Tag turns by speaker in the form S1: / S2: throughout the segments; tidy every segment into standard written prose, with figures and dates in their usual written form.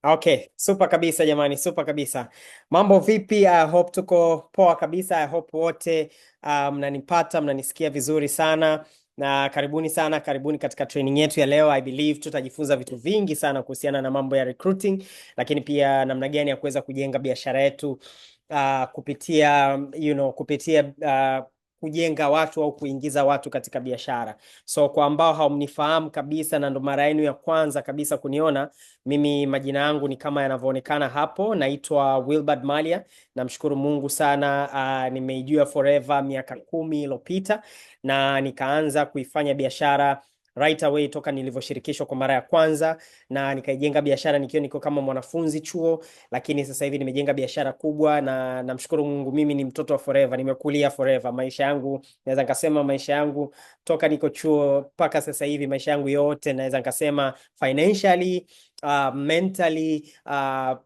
S1: Okay, super kabisa jamani, super kabisa. Mambo vipi? I hope tuko poa kabisa. I hope wote mnanipata, mnanisikia vizuri sana. Na karibuni sana, karibuni katika training yetu ya leo. I believe tutajifunza vitu vingi sana kuhusiana na mambo ya recruiting, lakini pia namna gani ya kuweza kujenga biashara yetu kupitia kupitia kujenga watu au kuingiza watu katika biashara. So kwa ambao haumnifahamu kabisa na ndo mara yenu ya kwanza kabisa kuniona, mimi majina yangu ni kama yanavyoonekana hapo, naitwa Wilbard Malia. Namshukuru Mungu sana, nimeijua Forever miaka 10 iliyopita na nikaanza kuifanya biashara right away toka nilivyoshirikishwa kwa mara ya kwanza, na nikaijenga biashara nikiwa niko kama mwanafunzi chuo, lakini sasa hivi nimejenga biashara kubwa na namshukuru Mungu. Mimi ni mtoto wa Forever, nimekulia Forever. Maisha yangu naweza nikasema, maisha yangu toka niko chuo mpaka sasa hivi, maisha yangu yote naweza nikasema financially, mentally,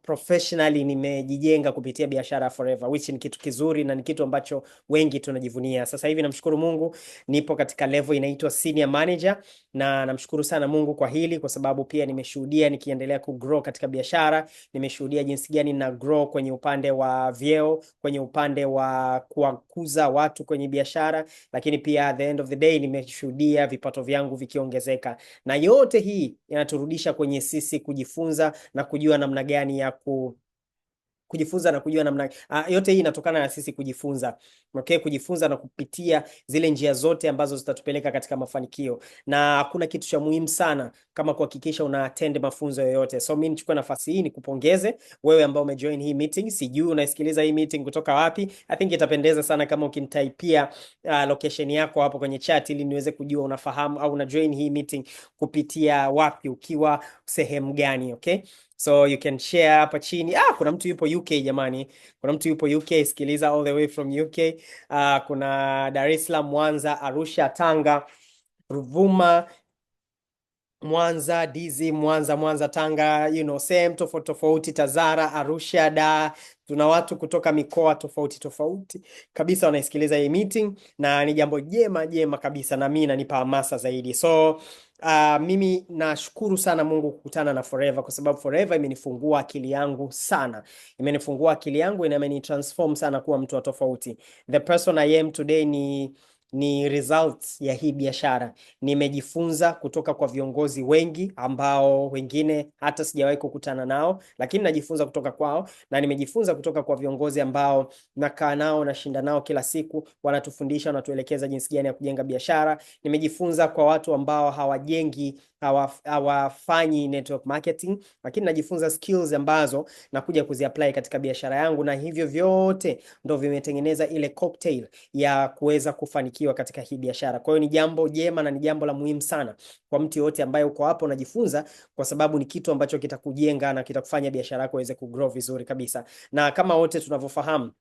S1: professionally nimejijenga kupitia biashara ya Forever, which ni kitu kizuri na ni kitu ambacho wengi tunajivunia. Sasa hivi namshukuru Mungu nipo katika level inaitwa senior manager, na namshukuru sana Mungu kwa hili, kwa sababu pia nimeshuhudia nikiendelea kugrow katika biashara. Nimeshuhudia jinsi gani na grow kwenye upande wa vyeo, kwenye upande wa kuwakuza watu kwenye biashara, lakini pia at the end of the day nimeshuhudia vipato vyangu vikiongezeka, na yote hii inaturudisha kwenye sisi kujifunza na kujua namna gani ya kujifunza na kujua namna yote hii inatokana na sisi kujifunza. Okay, kujifunza na kupitia zile njia zote ambazo zitatupeleka katika mafanikio, na hakuna kitu cha muhimu sana kama kuhakikisha una attend mafunzo yoyote. So mimi nichukue nafasi hii nikupongeze wewe ambao umejoin hii meeting. Sijui unaisikiliza hii meeting kutoka wapi. I think itapendeza sana kama ukinitaipia location yako hapo kwenye chat, ili niweze kujua unafahamu au una join hii meeting kupitia wapi, ukiwa sehemu gani. Okay, so you can share hapa chini. Kuna mtu yupo UK jamani, kuna mtu yupo UK, sikiliza all the way from UK. Kuna Dar es Salaam, Mwanza, Arusha, Tanga, Ruvuma, Mwanza, Dizi, Mwanza, Tanga, sehemu tofauti tofauti, Tazara, Arusha, Dar. Tuna watu kutoka mikoa tofauti tofauti kabisa wanaisikiliza hii meeting, na ni jambo jema kabisa, na mimi inanipa hamasa zaidi. So mimi nashukuru sana Mungu kukutana na Forever, kwa sababu Forever imenifungua akili yangu sana. Imenifungua akili yangu na imenitransform sana kuwa mtu wa tofauti. The person I am today ni results ya hii biashara. Nimejifunza kutoka kwa viongozi wengi ambao wengine hata sijawahi kukutana nao, lakini najifunza kutoka kwao, na nimejifunza kutoka kwa viongozi ambao nakaa nao, nashinda nao kila siku, wanatufundisha, wanatuelekeza jinsi gani ya kujenga biashara. Nimejifunza kwa watu ambao hawafanyi network marketing, lakini najifunza skills ambazo nakuja kuziapply katika biashara yangu, na hivyo vyote ndo vimetengeneza ile cocktail ya kuweza kufanikiwa katika hii biashara. Kwa hiyo ni jambo jema na ni jambo la muhimu sana kwa mtu yote ambaye uko hapo unajifunza, kwa sababu ni kitu ambacho kitakujenga na kitakufanya biashara yako iweze kugrow vizuri kabisa. Na kama wote tunavyofahamu,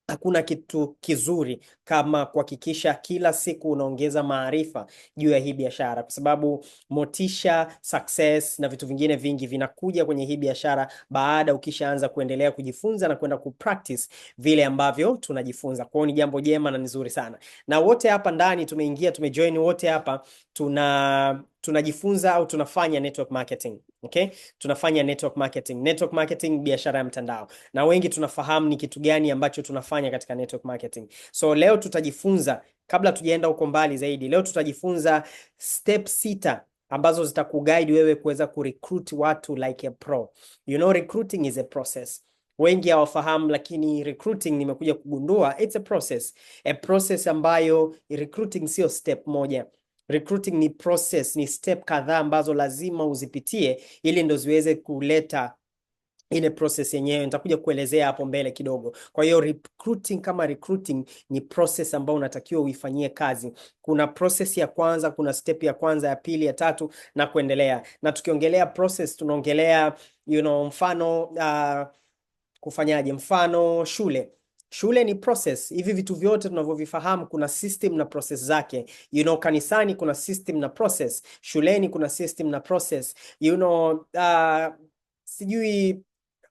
S1: hakuna kitu kizuri kama kuhakikisha kila siku unaongeza maarifa juu ya hii biashara, kwa sababu motisha, success na vitu vingine vingi vinakuja kwenye hii biashara baada ukishaanza kuendelea kujifunza na kwenda kupractice vile ambavyo tunajifunza. Kwa hiyo ni jambo jema na nzuri sana. Na wote hapa ndani tumejoin wote hapa, tunajifunza au tunafanya network marketing. Okay? Tunafanya network marketing. Network marketing, biashara ya mtandao. Na wengi tunafahamu ni kitu gani ambacho tunafanya katika network marketing. So leo tutajifunza, kabla tujaenda huko mbali zaidi, leo tutajifunza step 6 ambazo zitakuguide wewe kuweza kurecruit watu like a pro. Recruiting is a process. Wengi hawafahamu, lakini recruiting nimekuja kugundua it's a process. A process ambayo recruiting sio step moja. Recruiting ni process, ni step kadhaa ambazo lazima uzipitie ili ndo ziweze kuleta ile process yenyewe. Nitakuja kuelezea hapo mbele kidogo. Kwa hiyo recruiting kama recruiting ni process ambayo unatakiwa uifanyie kazi. Kuna process ya kwanza, kuna step ya kwanza, ya pili, ya tatu na kuendelea. Na tukiongelea process tunaongelea mfano kufanyaje? Mfano shule ni process. Hivi vitu vyote tunavyovifahamu kuna system na process zake. Kanisani kuna system na process. Shuleni kuna system na process. Sijui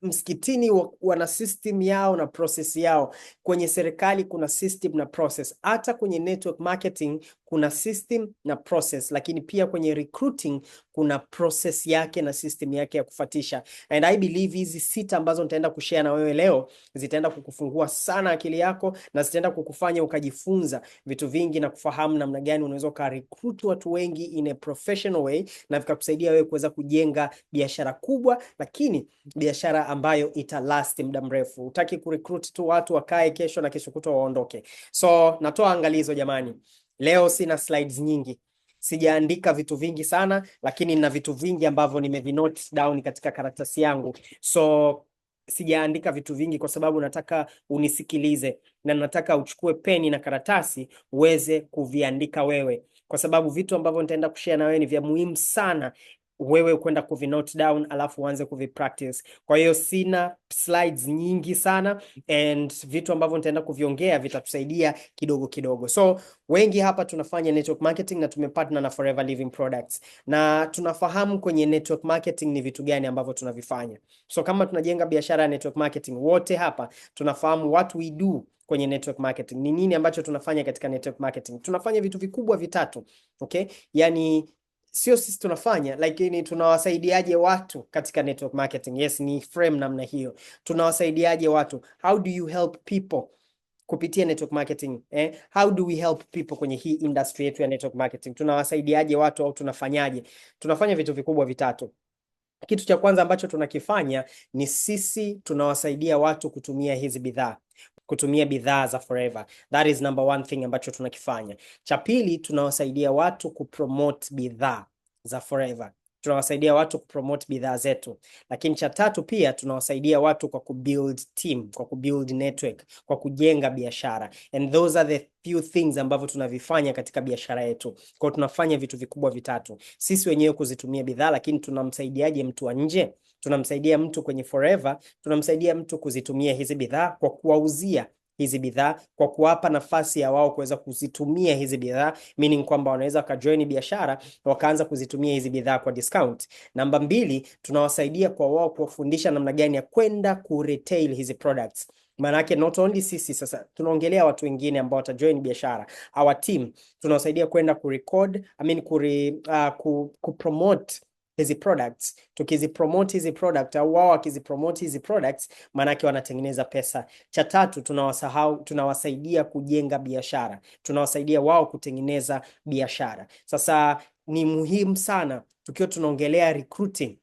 S1: msikitini wana system yao na process yao. Kwenye serikali kuna system na process. Hata kwenye network marketing kuna system na process, lakini pia kwenye recruiting kuna process yake na system yake ya kufuatisha. And I believe hizi 6 ambazo nitaenda kushare na wewe leo zitaenda kukufungua sana akili yako na zitaenda kukufanya ukajifunza vitu vingi na kufahamu namna gani unaweza ka recruit watu wengi in a professional way, na vikakusaidia wewe kuweza kujenga biashara kubwa, lakini biashara ambayo ita last muda mrefu. Hutaki kurecruit tu watu wakae kesho na kesho kutwa waondoke. So natoa angalizo jamani. Leo sina slides nyingi. Sijaandika vitu vingi sana, lakini nina vitu vingi ambavyo nimevinote down katika karatasi yangu. So sijaandika vitu vingi kwa sababu nataka unisikilize na nataka uchukue peni na karatasi uweze kuviandika wewe, kwa sababu vitu ambavyo nitaenda kushare na wewe ni vya muhimu sana wewe kwenda kuvinote down alafu uanze kuvipractice. Kwa hiyo sina slides nyingi sana, and vitu ambavyo nitaenda kuviongea vitatusaidia kidogo kidogo. So wengi hapa tunafanya network marketing na tumepartner na Forever Living Products, na tunafahamu kwenye network marketing ni vitu gani ambavyo tunavifanya. So kama tunajenga biashara ya network marketing, wote hapa tunafahamu what we do kwenye network marketing. Ni nini ambacho tunafanya katika network marketing? Tunafanya vitu vikubwa vitatu. Okay? Yani sio sisi tunafanya, lakini tunawasaidiaje watu katika network marketing. Yes, ni frame namna hiyo. Tunawasaidiaje watu? How do you help people kupitia network marketing? How do we help people kwenye hii industry yetu ya network marketing? Tunawasaidiaje watu au tunafanyaje? Tunafanya vitu vikubwa vitatu. Kitu cha kwanza ambacho tunakifanya ni sisi tunawasaidia watu kutumia hizi bidhaa, kutumia bidhaa za Forever. That is number one thing ambacho tunakifanya. Cha pili, tunawasaidia watu kupromote bidhaa za Forever. Tunawasaidia watu kupromote bidhaa zetu. Lakini cha tatu pia tunawasaidia watu kwa kubuild team, kwa kubuild network, kwa kujenga biashara. And those are the few things ambavyo tunavifanya katika biashara yetu. Kwa tunafanya vitu vikubwa vitatu. Sisi wenyewe kuzitumia bidhaa, lakini tunamsaidiaje mtu wa nje? Tunamsaidia mtu kwenye Forever, tunamsaidia mtu kuzitumia hizi bidhaa kwa kuwauzia hizi bidhaa, kwa kuwapa nafasi ya wao kuweza kuzitumia hizi bidhaa, meaning kwamba wanaweza kajoin biashara wakaanza kuzitumia hizi bidhaa kwa discount. Namba 2, tunawasaidia kwa wao kuwafundisha namna gani ya kwenda ku retail hizi products. Maana yake not only sisi sasa tunaongelea watu wengine ambao watajoin biashara. Our team tunawasaidia kwenda kurecord, kupromote hizi products. Tukizipromote hizi products au wao wakizipromote hizi products, maana yake wanatengeneza pesa. Cha tatu, tunawasaidia kujenga biashara. Tunawasaidia wao kutengeneza biashara. Sasa ni muhimu sana tukiwa tunaongelea recruiting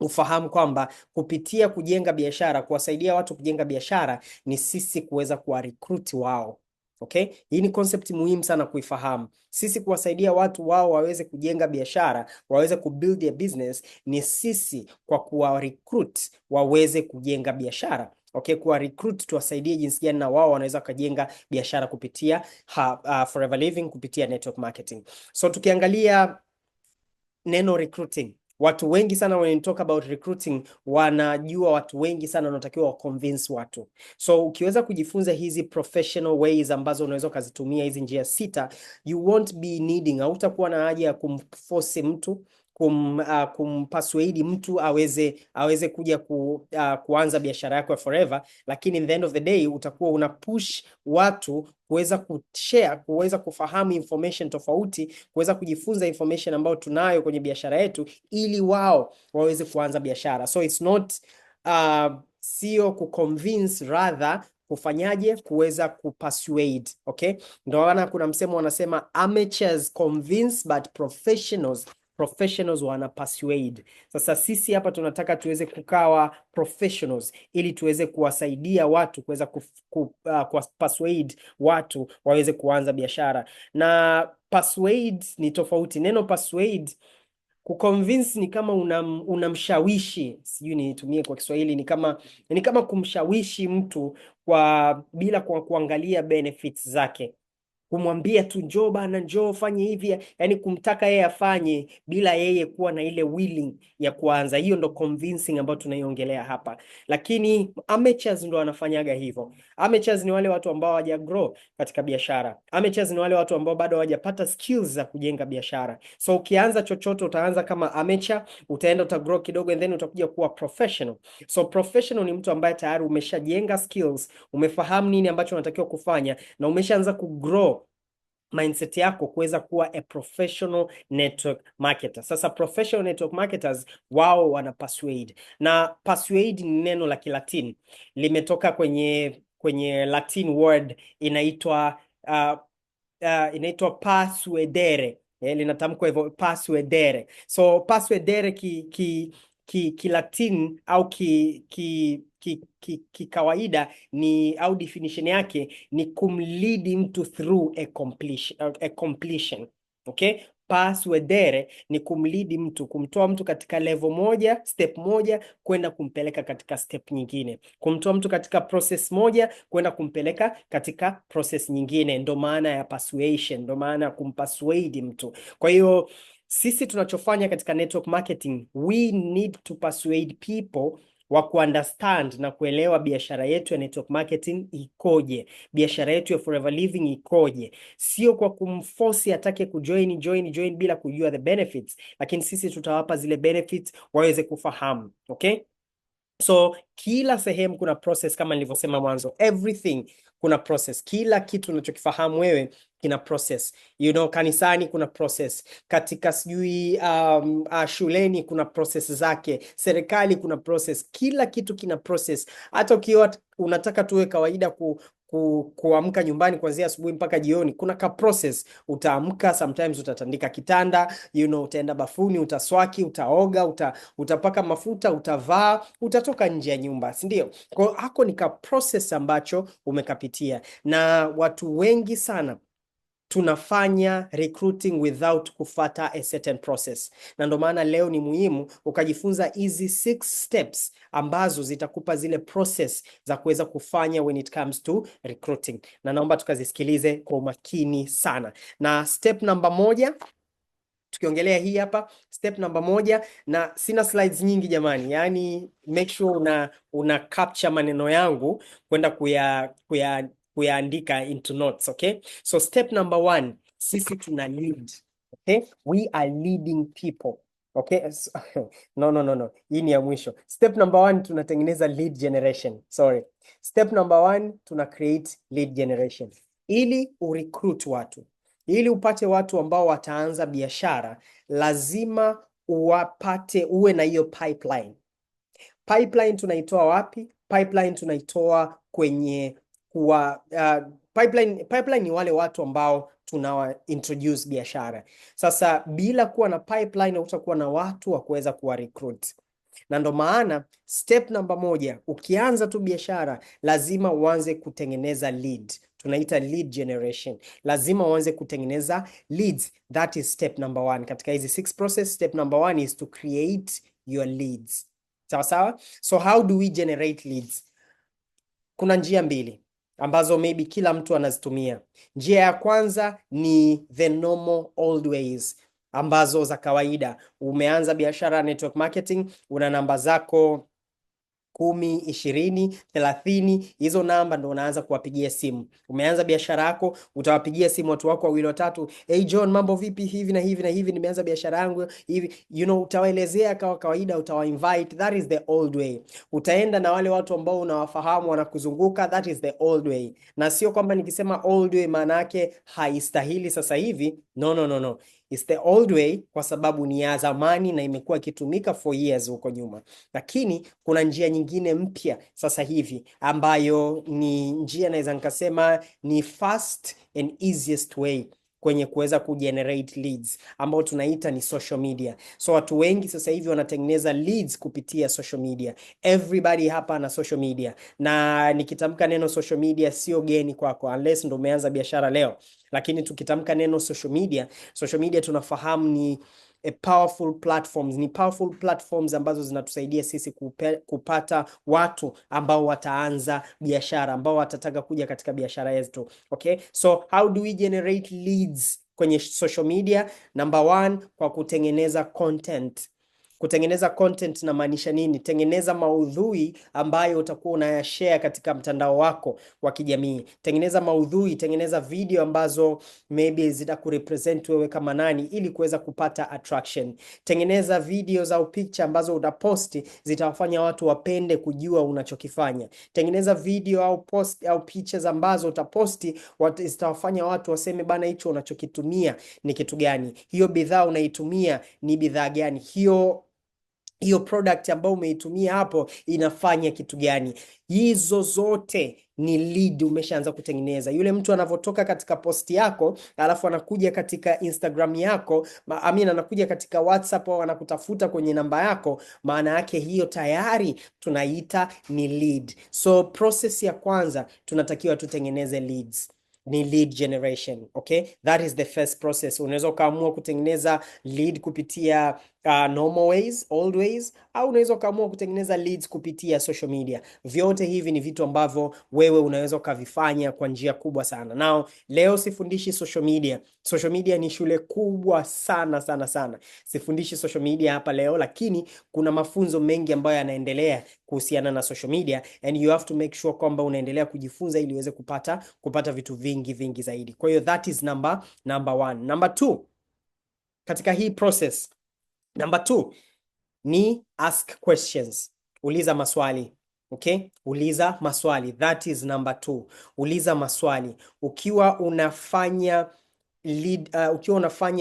S1: ufahamu kwamba kupitia kujenga biashara, kuwasaidia watu kujenga biashara, ni sisi kuweza kuwa recruit wao. Okay? Hii ni concept muhimu sana kuifahamu. Sisi kuwasaidia watu wao waweze kujenga biashara, waweze kubuild a business, ni sisi kwa kuwa recruit waweze kujenga biashara. Okay, kuwa recruit tuwasaidie jinsi gani na wao wanaweza kujenga biashara kupitia Forever Living, kupitia network marketing. So tukiangalia neno recruiting, watu wengi sana when you talk about recruiting wanajua watu wengi sana wanatakiwa convince watu. So ukiweza kujifunza hizi professional ways ambazo unaweza kuzitumia hizi njia 6, you won't be needing, hautakuwa na haja ya kumforce mtu, kumpaswedi mtu aweze kuja kuanza biashara yako ya Forever, lakini in the end of the day utakuwa una push watu kuweza kushare, kuweza kufahamu information tofauti, kuweza kujifunza information ambayo tunayo kwenye biashara yetu ili wao waweze kuanza biashara. So it's not sio kuconvince, rather kufanyaje, kuweza kupersuade. Okay, ndio maana kuna msemo wanasema amateurs convince but professionals wana persuade. Sasa sisi hapa tunataka tuweze kukawa professionals ili tuweze kuwasaidia watu kuweza persuade watu waweze kuanza biashara. Na persuade ni tofauti. Neno persuade, kuconvince ni kama unamshawishi, sijui nitumie kwa Kiswahili, ni kama kumshawishi mtu bila kuangalia benefits zake. Kumwambia tu njoo bana, njoo fanye hivi, yani kumtaka yeye afanye bila yeye kuwa na ile willing ya kuanza. Hiyo ndo convincing ambayo tunaiongelea hapa. Lakini amateurs ndo wanafanyaga hivyo. Amateurs ni wale watu ambao hawaja grow katika biashara. Amateurs ni wale watu ambao bado hawajapata skills za kujenga biashara. So ukianza chochote utaanza kama amateur, utaenda utagrow kidogo and then utakuja kuwa professional. So professional ni mtu ambaye tayari umeshajenga skills, umefahamu nini ambacho unatakiwa kufanya na umeshaanza kugrow mindset yako kuweza kuwa a professional network marketer. Sasa professional network marketers wao wana persuade, na persuade ni neno la Kilatini, limetoka kwenye Latin word inaitwa inaitwa persuadere. Linatamkwa hivyo, persuadere. So persuadere Kilatin au kawaida ni, au definition yake ni kumlead mtu through a completion. Okay? Persuadere ni kumlead mtu, kumtoa mtu katika level moja, step moja, kwenda kumpeleka katika step nyingine, kumtoa mtu katika process moja kwenda kumpeleka katika process nyingine. Ndo maana ya persuasion, ndo maana ya kumpersuade mtu. Kwa hiyo sisi tunachofanya katika network marketing, we need to persuade people wa kuunderstand na kuelewa biashara yetu ya network marketing ikoje, biashara yetu ya Forever Living ikoje. Sio kwa kumforce atake join bila kujua the benefits, lakini sisi tutawapa zile benefits waweze kufahamu. Okay? So kila sehemu kuna process, kama nilivyosema mwanzo, everything kuna process. Kila kitu unachokifahamu wewe kina process. Kanisani kuna process, katika sijui shuleni kuna process zake, serikali kuna process, kila kitu kina process. Hata ukiwa unataka tuwe kawaida kuamka nyumbani kuanzia asubuhi mpaka jioni, kuna ka process. Utaamka, sometimes utatandika kitanda, utaenda bafuni, utaswaki, utaoga, utapaka mafuta, utavaa, utatoka nje ya nyumba, si ndio? Kwa hiyo hako ni ka process ambacho umekapitia, na watu wengi sana tunafanya recruiting without kufata a certain process, na ndo maana leo ni muhimu ukajifunza hizi 6 steps ambazo zitakupa zile process za kuweza kufanya when it comes to recruiting, na naomba tukazisikilize kwa umakini sana. Na step namba 1, tukiongelea hii hapa, step namba 1, na sina slides nyingi jamani, yani make sure una capture maneno yangu kwenda kuyaandika into notes. Okay? So step number 1, sisi tuna lead. Okay? We are leading people. Okay? No. Hii ni ya mwisho. Step number 1, tunatengeneza lead generation. Sorry. Step number 1, tuna create lead generation. Ili urecruit watu, ili upate watu ambao wataanza biashara, lazima uwe na hiyo pipeline. Pipeline tunaitoa wapi? Pipeline tunaitoa kwenye pipeline ni wale watu ambao tunawa introduce biashara. Sasa bila kuwa na pipeline utakuwa na watu wa kuweza kuwa recruit. Na ndo maana step namba 1, ukianza tu biashara lazima uanze kutengeneza lead. Tunaita lead generation. Lazima uanze kutengeneza leads. That is step number 1. Katika hizi 6 process, step number 1 is to create your leads. Sawa sawa? So how do we generate leads? Kuna njia 2 ambazo maybe kila mtu anazitumia. Njia ya kwanza ni the normal old ways, ambazo za kawaida. Umeanza biashara network marketing, una namba zako 10, 20, 30, hizo namba ndo unaanza kuwapigia simu. Umeanza biashara yako, utawapigia simu watu wako 2 3, hey John, mambo vipi, hivi na hivi na hivi, nimeanza biashara yangu hivi, utawaelezea kwa kawaida, utawainvite. That is the old way. Utaenda na wale watu ambao unawafahamu wanakuzunguka. That is the old way. Na sio kwamba nikisema old way maana yake haistahili sasa hivi. No. It's the old way kwa sababu ni ya zamani na imekuwa ikitumika for years huko nyuma. Lakini kuna njia nyingine mpya sasa hivi ambayo ni njia naweza nikasema ni fast and easiest way kwenye kuweza kugenerate leads, ambao tunaita ni social media. So watu wengi sasa hivi wanatengeneza leads kupitia social media. Everybody hapa ana social media, na nikitamka neno social media sio geni kwako unless ndo umeanza biashara leo. Lakini tukitamka neno social media tunafahamu ni powerful platforms. Ni powerful platforms ambazo zinatusaidia sisi kupata watu ambao wataanza biashara, ambao watataka kuja katika biashara yetu. Okay? So how do we generate leads kwenye social media? Number 1, kwa kutengeneza content. Kutengeneza content na maanisha nini? Tengeneza maudhui ambayo utakuwa unayashare katika mtandao wako wa kijamii. Tengeneza maudhui, tengeneza video ambazo maybe zitakurepresent wewe kama nani ili kuweza kupata attraction. Tengeneza videos au picture ambazo utaposti zitawafanya watu wapende kujua unachokifanya. Tengeneza video au post au pictures ambazo utaposti zitawafanya watu waseme bana, hicho unachokitumia ni kitu gani? Hiyo bidhaa unaitumia ni bidhaa gani? Hiyo product ambayo umeitumia hapo inafanya kitu gani? Hizo zote ni lead umeshaanza kutengeneza. Yule mtu anavotoka katika posti yako alafu anakuja katika Instagram yako, anakuja katika WhatsApp au anakutafuta kwenye namba yako, maana yake hiyo tayari tunaita ni lead. So process ya kwanza tunatakiwa tutengeneze leads, ni lead generation. Okay, that is the first process. Unaweza ukaamua kutengeneza lead kupitia normal ways, old ways, au unaweza ukaamua kutengeneza leads kupitia social media. Vyote hivi ni vitu ambavyo wewe unaweza ukavifanya kwa njia kubwa sana. Now, leo sifundishi social media. Social media ni shule kubwa sana sana sana. Sifundishi social media hapa leo, lakini kuna mafunzo mengi ambayo yanaendelea kuhusiana na social media, and you have to make sure kwamba unaendelea kujifunza ili uweze kupata vitu vingi zaidi. Kwa hiyo that is number one. Number two, katika hii process, number 2 ni ask questions. Uliza maswali. Okay? Uliza maswali. That is number 2. Uliza maswali. Ukiwa unafanya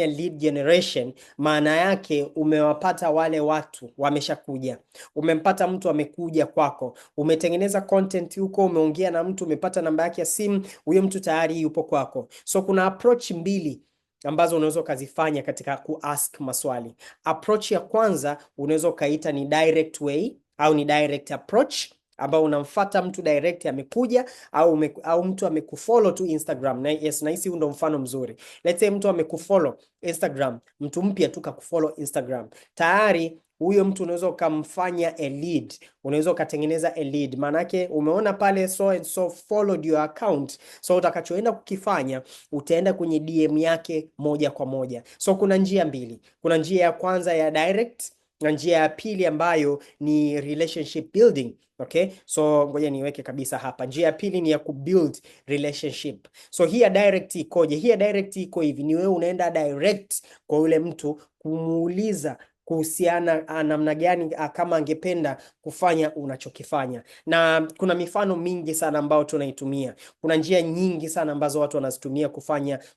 S1: lead generation, maana yake umewapata wale watu wameshakuja. Umempata mtu amekuja kwako. Umetengeneza content huko, umeongea na mtu, umepata namba yake ya simu, huyo mtu tayari yupo kwako. So kuna approach mbili ambazo unaweza ukazifanya katika kuask maswali. Approach ya kwanza unaweza ukaita ni direct way au ni direct approach, ambao unamfuata mtu direct amekuja, au mtu amekufollow tu Instagram. Na yes, na hisi ndo mfano mzuri. Let's say mtu amekufollow Instagram, mtu mpya tu kakufollow Instagram. Tayari huyo mtu unaweza ukamfanya a lead. Unaweza ukatengeneza a lead. Maanake umeona pale so and so followed your account. So utakachoenda kukifanya, utaenda kwenye DM yake moja kwa moja. So kuna njia mbili. Kuna njia ya kwanza ya direct na njia ya pili ambayo ni relationship building. Okay? So ngoja niweke kabisa hapa. Njia ya pili ni ya kubuild relationship. So hii ya direct ikoje? Hii ya direct iko hivi. Ni wewe unaenda direct kwa yule mtu kumuuliza kuhusiana namna gani kama angependa kufanya unachokifanya. Na kuna mifano mingi sana ambayo tunaitumia. Kuna njia nyingi sana ambazo watu wanazitumia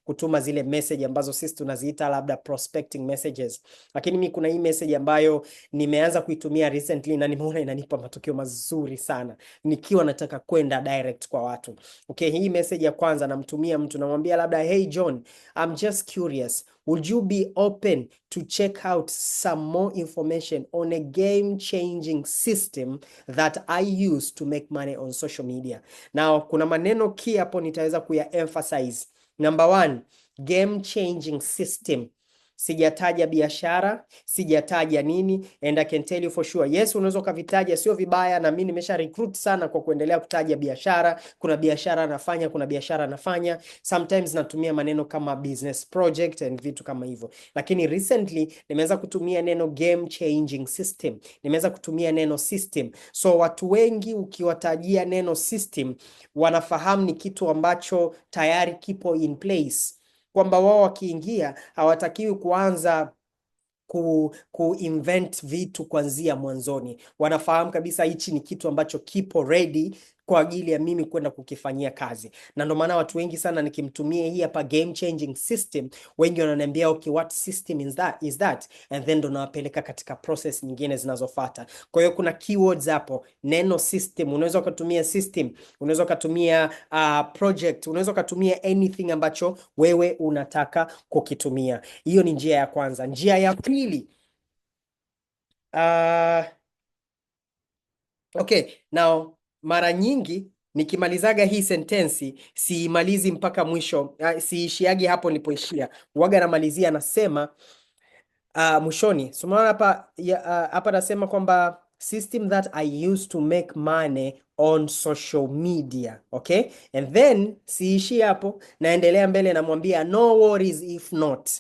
S1: kutuma zile message ambazo sisi tunaziita labda prospecting messages. Lakini mimi kuna hii message ambayo nimeanza kuitumia recently na nimeona inanipa matokeo mazuri sana nikiwa nataka kwenda direct kwa watu. Okay, hii message ya kwanza namtumia mtu, namwambia labda, hey John, I'm just curious. Would you be open to check out some more information on a game-changing system that I use to make money on social media? Now, kuna maneno key hapo nitaweza kuya-emphasize. Number 1, game-changing system. Sijataja biashara, sijataja nini, and I can tell you for sure. Yes, unaweza kuvitaja, sio vibaya, na mimi nimesha recruit sana kwa kuendelea kutaja biashara. Kuna biashara nafanya, kuna biashara nafanya. Sometimes natumia maneno kama business project and vitu kama hivyo. Lakini recently nimeweza kutumia neno game changing system. Nimeweza kutumia neno system. So watu wengi ukiwatajia neno system, wanafahamu ni kitu ambacho tayari kipo in place, kwamba wao wakiingia hawatakiwi kuanza invent vitu kuanzia mwanzoni. Wanafahamu kabisa hichi ni kitu ambacho kipo ready kwa ajili ya mimi kwenda kukifanyia kazi. Na ndio maana watu wengi sana nikimtumia hii hapa game changing system, wengi wananiambia okay, what system is that? And then ndo nawapeleka katika process nyingine zinazofuata. Kwa hiyo kuna keywords hapo. Neno system, unaweza kutumia system, unaweza kutumia project, unaweza kutumia anything ambacho wewe unataka kukitumia. Hiyo ni njia ya kwanza. Njia ya pili, okay, now mara nyingi nikimalizaga hii sentensi siimalizi mpaka mwisho, siishiagi hapo nilipoishia. Huaga namalizia nasema mwishoni. So maana hapa nasema kwamba system that I use to make money on social media. Okay? And then siishi hapo, naendelea mbele, namwambia no worries if not.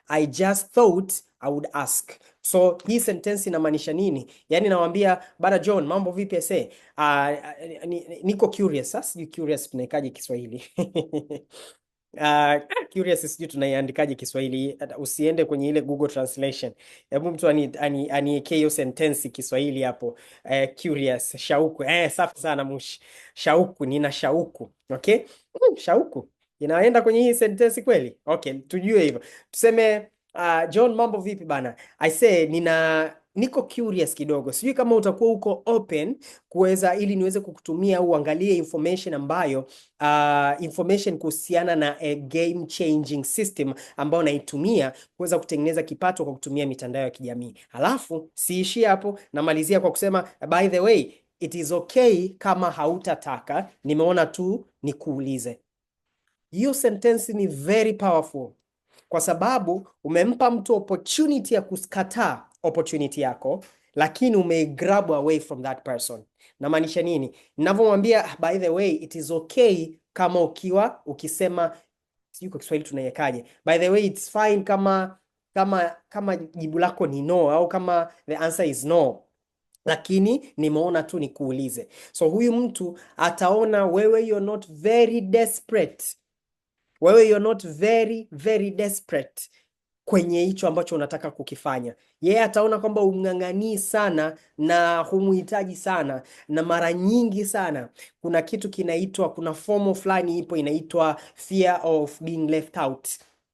S1: I just thought I would ask. So hii sentence inamaanisha nini? Yaani nawambia bana John, mambo vipi ese? Niko curious. Sasa sijui curious tunaikaje Kiswahili? Curious sijui tunaiandikaje Kiswahili. Usiende kwenye ile Google Translation. Hebu mtu aniekee hiyo sentence Kiswahili hapo. Curious, shauku. Safi sana Mushi. Shauku, nina shauku. Okay? Shauku. Inaenda kwenye hii sentence kweli? Okay, tujue hivyo. Tuseme John, mambo vipi bana? I say niko curious kidogo. Sijui kama utakuwa uko open kuweza, ili niweze kukutumia uangalie information ambayo information kuhusiana na a game changing system ambayo naitumia kuweza kutengeneza kipato kwa kutumia mitandao ya kijamii. Halafu siishi hapo, namalizia kwa kusema by the way, it is okay kama hautataka, nimeona tu nikuulize. Hiyo sentence ni very powerful kwa sababu umempa mtu opportunity ya kuskataa opportunity yako, lakini umeigrab away from that person. Namaanisha nini? Ninavyomwambia by the way, it is okay kama ukisema, sijui kwa Kiswahili tunaiwekaje, by the way it's fine kama jibu lako ni no, au kama the answer is no, lakini nimeona tu nikuulize. So huyu mtu ataona wewe you're not very desperate, wewe you're not very very desperate kwenye hicho ambacho unataka kukifanya. Yeye ataona kwamba umng'ang'anii sana na humuhitaji sana, na mara nyingi sana kuna kitu kinaitwa, kuna fomo fulani ipo inaitwa fear of being left out.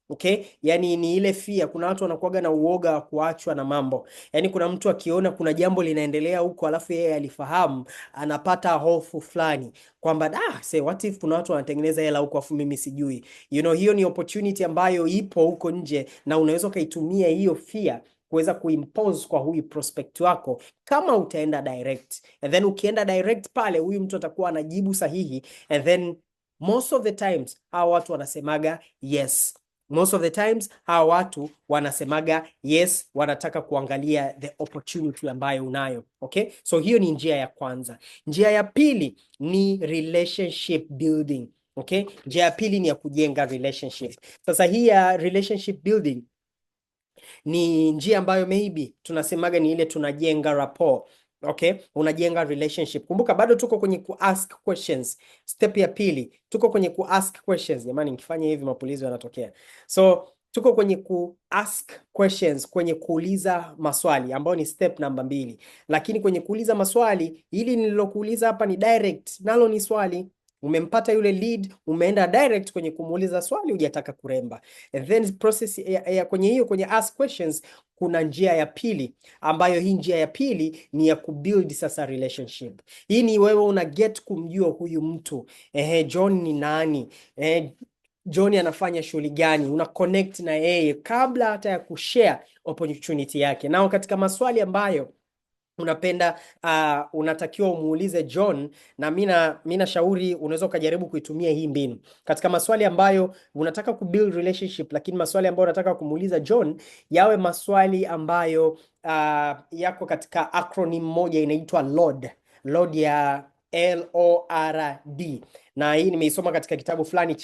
S1: Okay? Yani ni ile fear, kuna watu wanakuwaga na uoga wa kuachwa na mambo. Yani kuna mtu akiona kuna jambo linaendelea huko alafu yeye alifahamu, anapata hofu fulani kwamba say what if kuna watu wanatengeneza hela huko afu mimi sijui. Hiyo ni opportunity ambayo ipo huko nje, na unaweza ukaitumia hiyo fear kuweza kuimpose kwa huyu prospect wako kama utaenda direct. And then ukienda direct pale, huyu mtu atakuwa anajibu sahihi, and then most of the times hawa watu wanasemaga yes. Most of the times hawa watu wanasemaga yes, wanataka kuangalia the opportunity ambayo unayo. Okay? So hiyo ni njia ya kwanza. Njia ya pili ni relationship building. Okay? Njia ya pili ni ya kujenga relationship. Sasa hii ya relationship building ni njia ambayo maybe tunasemaga ni ile tunajenga rapport. Okay? Unajenga relationship. Kumbuka bado tuko kwenye ku-ask questions. Step ya pili, tuko kwenye ku-ask questions. Jamani, nikifanya hivi mapulizo yanatokea. So tuko kwenye ku-ask questions, kwenye kuuliza maswali ambayo ni step namba 2. Lakini kwenye kuuliza maswali, hili nililokuuliza hapa ni direct, nalo ni swali. Umempata yule lead, umeenda direct kwenye kumuuliza swali, hujataka kuremba. And then process kwenye ask questions kuna njia ya pili, ambayo hii njia ya pili ni ya kubuild sasa relationship. Hii ni wewe una get kumjua huyu mtu. John ni nani? John anafanya shughuli gani? Una connect na yeye kabla hata ya kushare opportunity yake. Nao katika maswali ambayo unapenda unatakiwa umuulize John, na mina shauri unaweza ukajaribu kuitumia hii mbinu katika maswali ambayo unataka kubuild relationship, lakini maswali ambayo unataka kumuuliza John yawe maswali ambayo yako katika acronym moja inaitwa LORD. LORD ya LORD, na hii nimeisoma katika kitabu fulani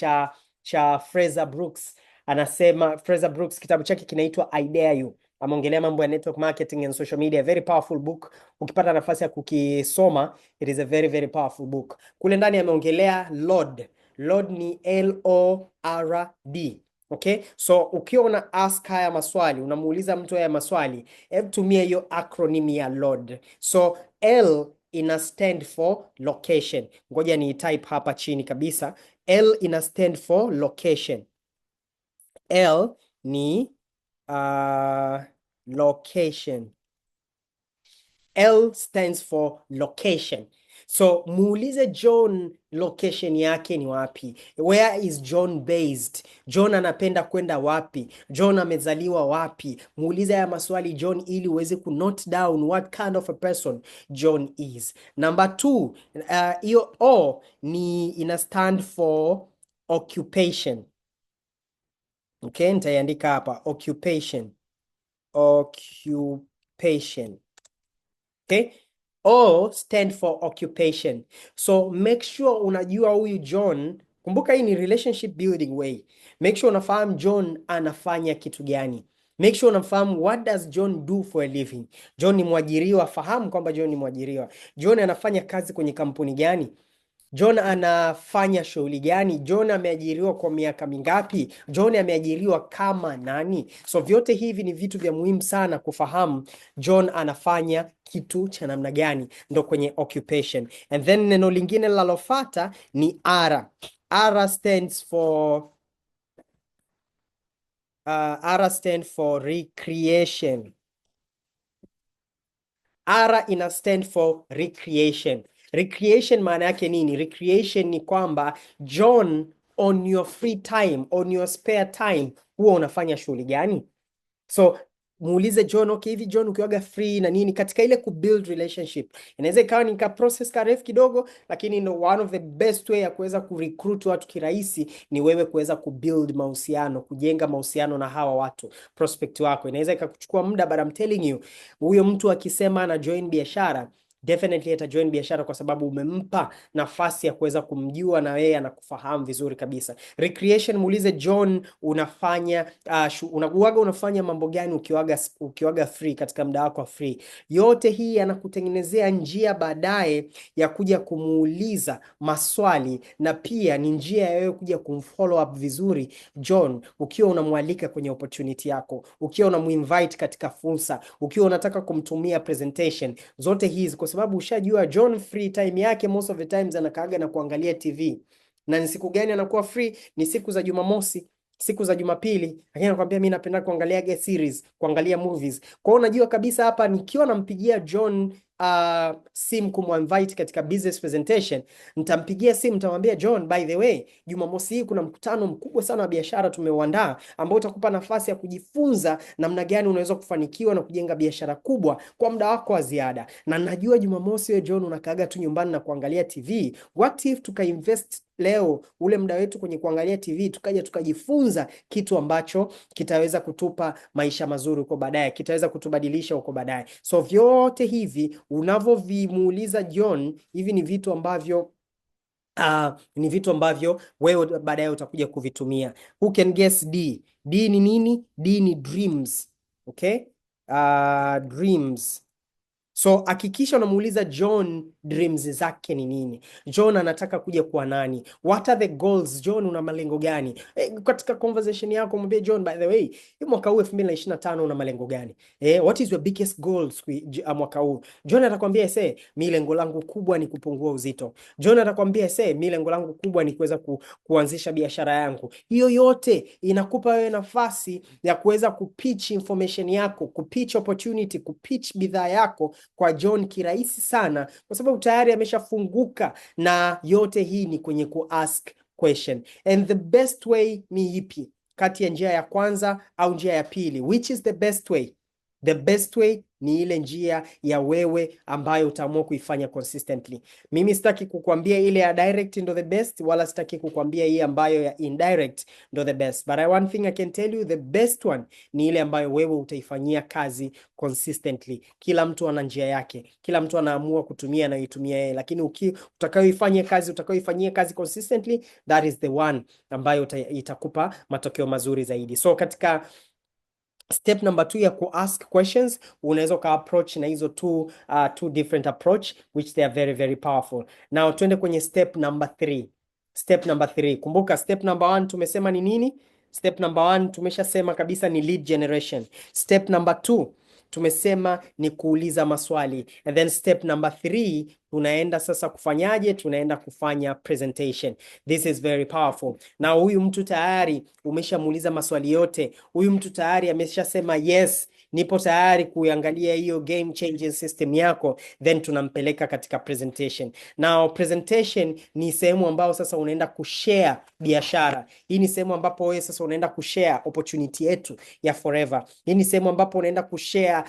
S1: cha Fraser Brooks. Anasema Fraser Brooks, kitabu chake kinaitwa I Dare You. Ameongelea mambo ya network marketing and social media. Very powerful book. Ukipata nafasi ya kukisoma, it is a very very powerful book. Kule ndani ameongelea LORD. LORD ni LORD. Okay? So ukiwa una ask haya maswali, unamuuliza mtu haya maswali, hebu tumia hiyo acronym ya LORD. So L ina stand for location. Ngoja ni type hapa chini kabisa. L ina stand for location. L ni location. L stands for location. So muulize John location yake ni wapi? Where is John based? John anapenda kwenda wapi? John amezaliwa wapi? Muulize haya maswali John ili uweze ku note down what kind of a person John is. Number 2, hiyo O ni ina stand for occupation. Okay, nitaiandika hapa occupation. Occupation. Okay? O stand for occupation. So make sure unajua huyu John, kumbuka hii ni relationship building way. Make sure unafahamu John anafanya kitu gani. Make sure unafahamu what does John do for a living. John ni mwajiriwa, fahamu kwamba John ni mwajiriwa. John anafanya kazi kwenye kampuni gani? John anafanya shughuli gani? John ameajiriwa kwa miaka mingapi? John ameajiriwa kama nani? So vyote hivi ni vitu vya muhimu sana kufahamu John anafanya kitu cha namna gani, ndo kwenye occupation. And then neno lingine linalofuata ni R. R stands for recreation. R ina stand for recreation. Recreation maana yake nini? Recreation ni kwamba John, on your free time, on your spare time, huwa unafanya shughuli gani? So muulize John, okay, hivi John ukiwaga free na nini, katika ile kubuild relationship. Inaweza ikawa ni ka process karefu kidogo, lakini no, one of the best way ya kuweza kurecruit watu kirahisi ni wewe kuweza kubuild mahusiano, kujenga mahusiano na hawa watu, prospect wako. Inaweza ikakuchukua muda, but I'm telling you, huyo mtu akisema ana join biashara, definitely atajoin biashara kwa sababu umempa nafasi ya kuweza kumjua na yeye anakufahamu vizuri kabisa. Recreation, muulize John, unafanya unafanya mambo gani ukiwaga free, katika muda wako free. Yote hii anakutengenezea njia baadaye ya kuja kumuuliza maswali, na pia ni njia ya wewe kuja kumfollow up vizuri John, ukiwa unamwalika kwenye opportunity yako, ukiwa unamuinvite katika fursa, ukiwa unataka kumtumia presentation. Zote hizi kwa sababu ushajua John free time yake most of the times anakaaga na kuangalia TV. Na ni siku gani anakuwa free? Ni siku za Jumamosi, siku za Jumapili. Lakini anakuambia mimi napenda kuangalia series, kuangalia movies. Kwa hiyo unajua kabisa hapa nikiwa nampigia John simu kuminvite katika business presentation, nitampigia simu, nitamwambia John, by the way, Jumamosi hii kuna mkutano mkubwa sana wa biashara tumeuandaa, ambao utakupa nafasi ya kujifunza namna gani unaweza kufanikiwa na kujenga biashara kubwa kwa muda wako wa ziada. Na najua Jumamosi wewe John unakaaga tu nyumbani na kuangalia TV. What if tukainvest leo ule muda wetu kwenye kuangalia TV, tukaja tukajifunza kitu ambacho kitaweza kutupa maisha mazuri huko baadaye, kitaweza kutubadilisha huko baadaye. So vyote hivi unavyovimuuliza John, hivi ni vitu ambavyo wewe baadaye utakuja kuvitumia. Who can guess D? D ni nini? D ni dreams. Okay? Dreams. So hakikisha unamuuliza John dreams zake ni nini. John anataka kuja kuwa nani? What are the goals? John una malengo gani? Katika conversation yako mwambie John, by the way, mwaka huu 2025 una malengo gani? What is your biggest goals mwaka huu? John atakwambia mimi lengo langu kubwa ni kupungua uzito. John atakwambia mimi lengo langu kubwa ni kuweza kuanzisha biashara yangu. Hiyo yote inakupa wewe nafasi ya kuweza kupitch information yako, kupitch opportunity, kupitch bidhaa yako kwa John kirahisi sana, kwa sababu tayari ameshafunguka. Na yote hii ni kwenye kuask question. And the best way ni ipi kati ya njia ya kwanza au njia ya pili? Which is the best way? The best way ni ile njia ya wewe ambayo utaamua kuifanya consistently. Mimi sitaki kukwambia ile ya direct ndo the best, wala sitaki kukwambia hii ambayo ya indirect ndo the best. But one thing I can tell you, the best one ni ile ambayo wewe utaifanyia kazi consistently. Kila mtu ana njia yake, kila mtu anaamua kutumia na itumia yeye, lakini utakayoifanyia kazi consistently, that is the one ambayo itakupa matokeo mazuri zaidi. So katika step number 2 ya ask questions, unaweza ka approach na hizo two different approach which they are very very powerful. Now tuende kwenye step number 3. Step number 3. Kumbuka step number 1 tumesema ni nini? Step number 1 tumeshasema kabisa ni lead generation. Step number 2 tumesema ni kuuliza maswali. And then step number 3 tunaenda sasa kufanyaje? Tunaenda kufanya presentation. This is very powerful. Na huyu mtu tayari umeshamuuliza maswali yote. Huyu mtu tayari ameshasema yes, nipo tayari kuangalia hiyo game changing system yako, then tunampeleka katika presentation. Now presentation ni sehemu ambayo sasa unaenda kushare biashara. Hii ni sehemu ambapo wewe sasa unaenda kushare opportunity yetu ya forever. Hii ni sehemu ambapo unaenda kushare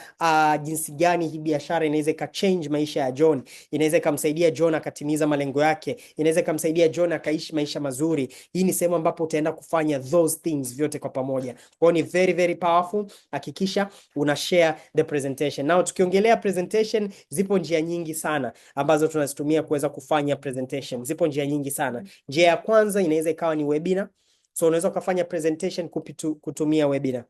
S1: jinsi gani hii biashara inaweza ka change maisha ya John, inaweza kumsaidia John akatimiza malengo yake, inaweza kumsaidia John akaishi maisha mazuri. Hii ni sehemu ambapo utaenda kufanya those things vyote kwa pamoja. Kwa hiyo ni very very powerful. Hakikisha una share the presentation. Now tukiongelea presentation, zipo njia nyingi sana ambazo tunazitumia kuweza kufanya presentation. Zipo njia nyingi sana. Njia ya kwanza inaweza ikawa ni webinar. So unaweza kufanya presentation kutumia webinar.